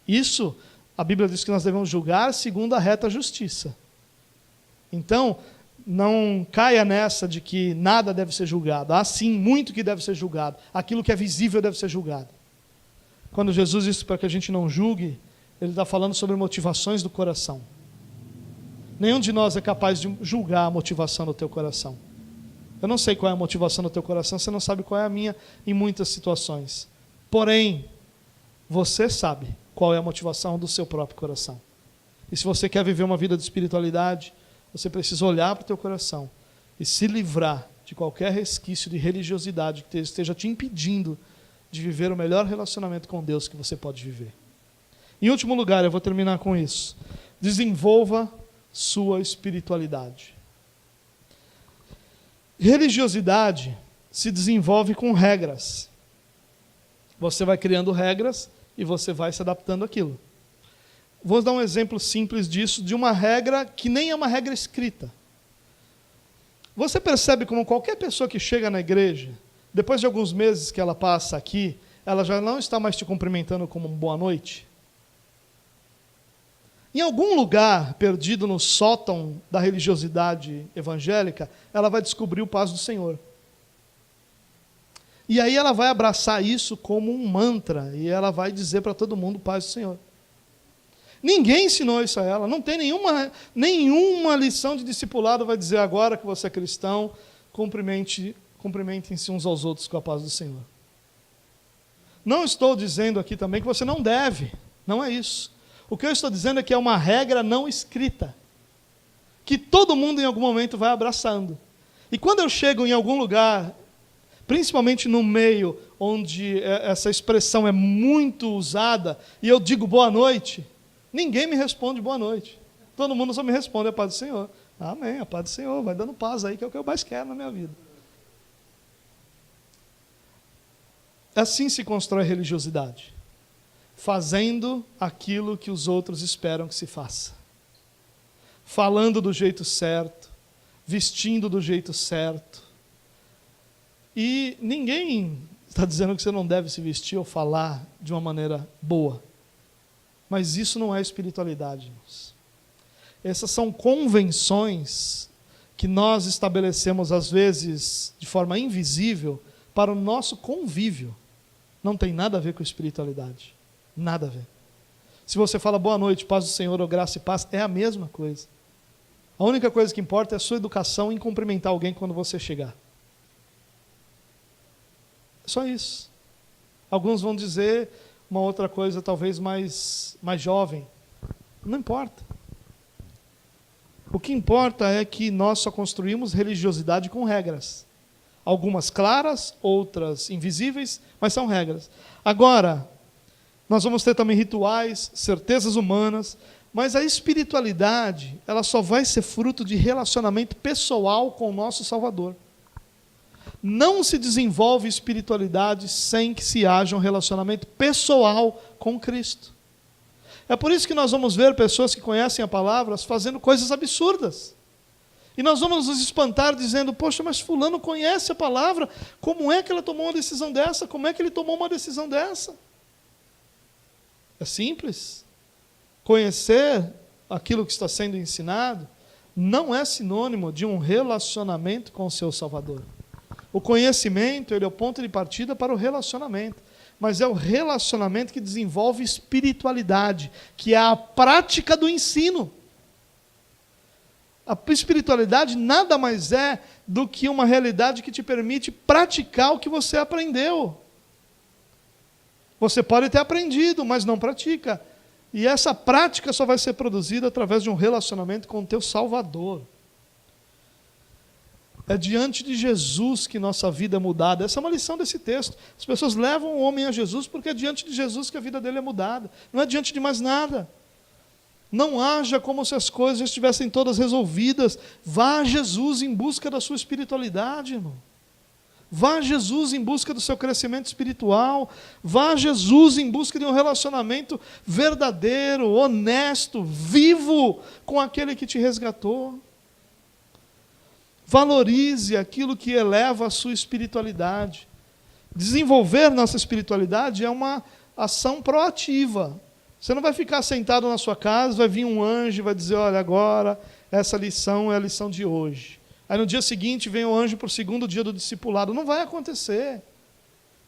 Isso, a Bíblia diz que nós devemos julgar segundo a reta justiça. Então, não caia nessa de que nada deve ser julgado. Há sim muito que deve ser julgado. Aquilo que é visível deve ser julgado. Quando Jesus disse para que a gente não julgue, ele está falando sobre motivações do coração. Nenhum de nós é capaz de julgar a motivação do teu coração. Eu não sei qual é a motivação do teu coração, você não sabe qual é a minha em muitas situações. Porém, você sabe qual é a motivação do seu próprio coração. E se você quer viver uma vida de espiritualidade, você precisa olhar para o teu coração e se livrar de qualquer resquício de religiosidade que esteja te impedindo de viver o melhor relacionamento com Deus que você pode viver. Em último lugar, eu vou terminar com isso. Desenvolva sua espiritualidade. Religiosidade se desenvolve com regras. Você vai criando regras e você vai se adaptando àquilo. Vou dar um exemplo simples disso, de uma regra que nem é uma regra escrita. Você percebe como qualquer pessoa que chega na igreja, depois de alguns meses que ela passa aqui, ela já não está mais te cumprimentando como boa noite? Em algum lugar perdido no sótão da religiosidade evangélica, ela vai descobrir o paz do Senhor. E aí ela vai abraçar isso como um mantra, e ela vai dizer para todo mundo, paz do Senhor. Ninguém ensinou isso a ela, não tem nenhuma lição de discipulado vai dizer agora que você é cristão, cumprimentem-se uns aos outros com a paz do Senhor. Não estou dizendo aqui também que você não deve, não é isso. O que eu estou dizendo é que é uma regra não escrita, que todo mundo em algum momento vai abraçando. E quando eu chego em algum lugar, principalmente no meio onde essa expressão é muito usada, e eu digo boa noite, ninguém me responde boa noite. Todo mundo só me responde a paz do Senhor. Amém, a paz do Senhor, vai dando paz aí, que é o que eu mais quero na minha vida. Assim se constrói religiosidade. Fazendo aquilo que os outros esperam que se faça. Falando do jeito certo, vestindo do jeito certo. E ninguém está dizendo que você não deve se vestir ou falar de uma maneira boa. Mas isso não é espiritualidade, irmãos. Essas são convenções que nós estabelecemos, às vezes, de forma invisível, para o nosso convívio. Não tem nada a ver com espiritualidade. Nada a ver. Se você fala boa noite, paz do Senhor, ou graça e paz, é a mesma coisa. A única coisa que importa é a sua educação em cumprimentar alguém quando você chegar. É só isso. Alguns vão dizer uma outra coisa, talvez mais jovem. Não importa. O que importa é que nós só construímos religiosidade com regras. Algumas claras, outras invisíveis, mas são regras. Agora, nós vamos ter também rituais, certezas humanas, mas a espiritualidade, ela só vai ser fruto de relacionamento pessoal com o nosso Salvador. Não se desenvolve espiritualidade sem que se haja um relacionamento pessoal com Cristo. É por isso que nós vamos ver pessoas que conhecem a palavra fazendo coisas absurdas. E nós vamos nos espantar dizendo, poxa, mas fulano conhece a palavra, como é que ela tomou uma decisão dessa? Como é que ele tomou uma decisão dessa? É simples. Conhecer aquilo que está sendo ensinado não é sinônimo de um relacionamento com o seu Salvador. O conhecimento, ele é o ponto de partida para o relacionamento. Mas é o relacionamento que desenvolve espiritualidade, que é a prática do ensino. A espiritualidade nada mais é do que uma realidade que te permite praticar o que você aprendeu. Você pode ter aprendido, mas não pratica. E essa prática só vai ser produzida através de um relacionamento com o teu Salvador. É diante de Jesus que nossa vida é mudada. Essa é uma lição desse texto. As pessoas levam o homem a Jesus porque é diante de Jesus que a vida dele é mudada. Não é diante de mais nada. Não haja como se as coisas estivessem todas resolvidas. Vá a Jesus em busca da sua espiritualidade, irmão. Vá a Jesus em busca do seu crescimento espiritual. Vá a Jesus em busca de um relacionamento verdadeiro, honesto, vivo com aquele que te resgatou. Valorize aquilo que eleva a sua espiritualidade. Desenvolver nossa espiritualidade é uma ação proativa. Você não vai ficar sentado na sua casa, vai vir um anjo e vai dizer, olha, agora essa lição é a lição de hoje. Aí no dia seguinte vem o anjo para o segundo dia do discipulado. Não vai acontecer.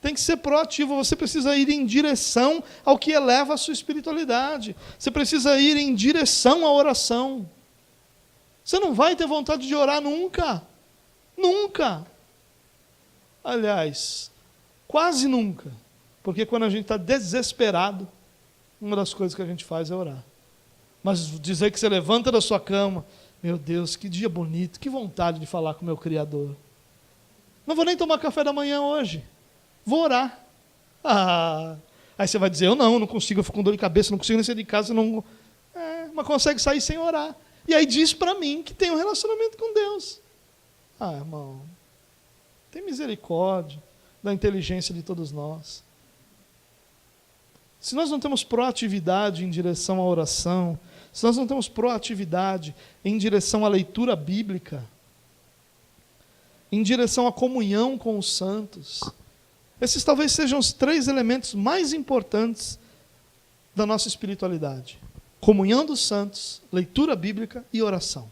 Tem que ser proativo. Você precisa ir em direção ao que eleva a sua espiritualidade. Você precisa ir em direção à oração. Você não vai ter vontade de orar nunca. Nunca. Aliás, quase nunca. Porque quando a gente está desesperado, uma das coisas que a gente faz é orar. Mas dizer que você levanta da sua cama, meu Deus, que dia bonito, que vontade de falar com o meu Criador. Não vou nem tomar café da manhã hoje. Vou orar. Aí você vai dizer, eu não consigo, eu fico com dor de cabeça, não consigo nem sair de casa, não. Mas consegue sair sem orar. E aí diz para mim que tem um relacionamento com Deus. Irmão, tem misericórdia da inteligência de todos nós. Se nós não temos proatividade em direção à oração, se nós não temos proatividade em direção à leitura bíblica, em direção à comunhão com os santos, esses talvez sejam os 3 elementos mais importantes da nossa espiritualidade. Comunhão dos santos, leitura bíblica e oração.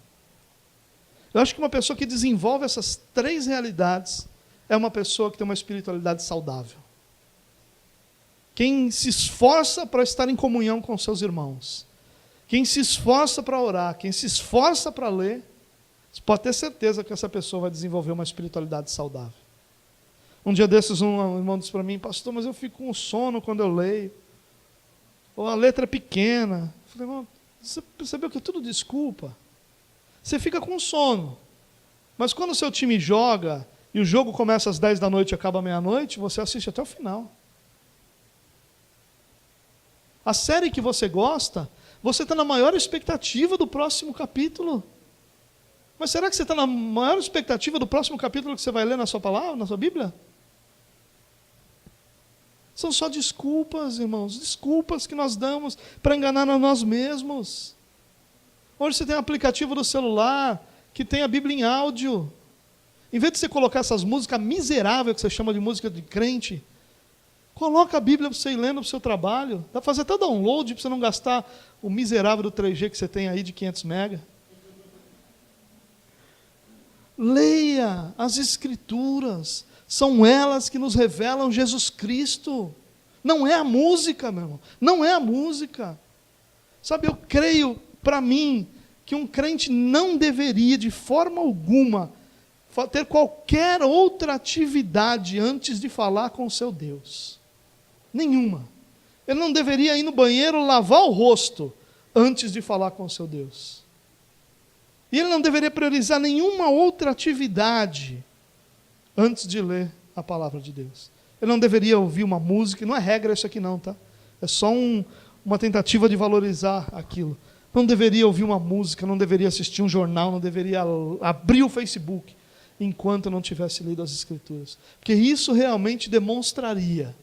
Eu acho que uma pessoa que desenvolve essas 3 realidades é uma pessoa que tem uma espiritualidade saudável. Quem se esforça para estar em comunhão com seus irmãos, quem se esforça para orar, quem se esforça para ler, você pode ter certeza que essa pessoa vai desenvolver uma espiritualidade saudável. Um dia desses, um irmão disse para mim, pastor, mas eu fico com sono quando eu leio. Ou a letra é pequena. Eu falei, irmão, você percebeu que é tudo desculpa? Você fica com sono. Mas quando o seu time joga, e o jogo começa às 10 da noite e acaba à meia-noite, você assiste até o final. A série que você gosta, você está na maior expectativa do próximo capítulo. Mas será que você está na maior expectativa do próximo capítulo que você vai ler na sua palavra, na sua Bíblia? São só desculpas, irmãos, desculpas que nós damos para enganar a nós mesmos. Hoje você tem um aplicativo do celular que tem a Bíblia em áudio. Em vez de você colocar essas músicas miseráveis que você chama de música de crente, coloca a Bíblia para você ir lendo para o seu trabalho. Dá para fazer até download para você não gastar o miserável do 3G que você tem aí de 500 mega. Leia as Escrituras. São elas que nos revelam Jesus Cristo. Não é a música, meu irmão. Não é a música. Sabe, eu creio, para mim, que um crente não deveria, de forma alguma, ter qualquer outra atividade antes de falar com o seu Deus. Nenhuma. Ele não deveria ir no banheiro lavar o rosto antes de falar com o seu Deus. E ele não deveria priorizar nenhuma outra atividade antes de ler a palavra de Deus. Ele não deveria ouvir uma música, não é regra isso aqui não, tá? É só uma tentativa de valorizar aquilo. Não deveria ouvir uma música, não deveria assistir um jornal, não deveria abrir o Facebook enquanto não tivesse lido as Escrituras. Porque isso realmente demonstraria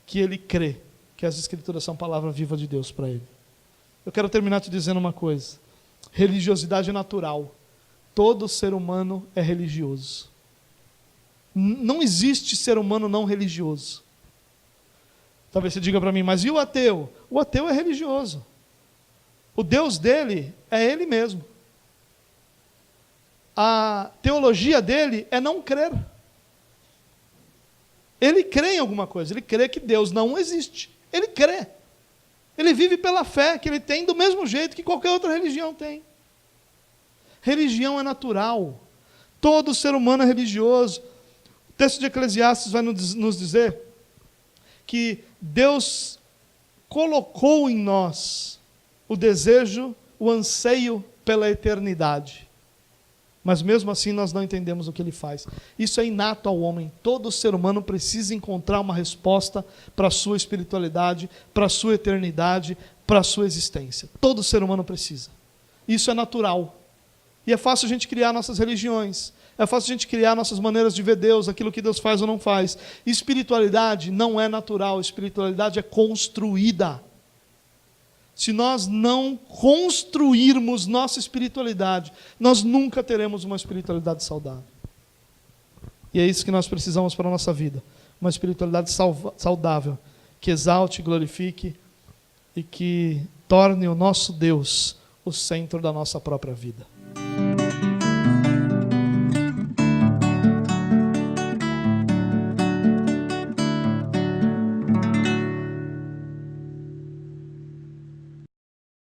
que ele crê que as Escrituras são palavra viva de Deus para ele. Eu quero terminar te dizendo uma coisa. Religiosidade é natural. Todo ser humano é religioso. Não existe ser humano não religioso. Talvez você diga para mim, mas e o ateu? O ateu é religioso. O Deus dele é ele mesmo. A teologia dele é não crer. Ele crê em alguma coisa, ele crê que Deus não existe. Ele crê. Ele vive pela fé que ele tem do mesmo jeito que qualquer outra religião tem. Religião é natural. Todo ser humano é religioso. O texto de Eclesiastes vai nos dizer que Deus colocou em nós o desejo, o anseio pela eternidade. Mas mesmo assim nós não entendemos o que Ele faz. Isso é inato ao homem. Todo ser humano precisa encontrar uma resposta para a sua espiritualidade, para a sua eternidade, para a sua existência. Todo ser humano precisa. Isso é natural. E é fácil a gente criar nossas religiões. É fácil a gente criar nossas maneiras de ver Deus, aquilo que Deus faz ou não faz. Espiritualidade não é natural. Espiritualidade é construída. Se nós não construirmos nossa espiritualidade, nós nunca teremos uma espiritualidade saudável. E é isso que nós precisamos para a nossa vida. Uma espiritualidade saudável, que exalte, glorifique e que torne o nosso Deus o centro da nossa própria vida.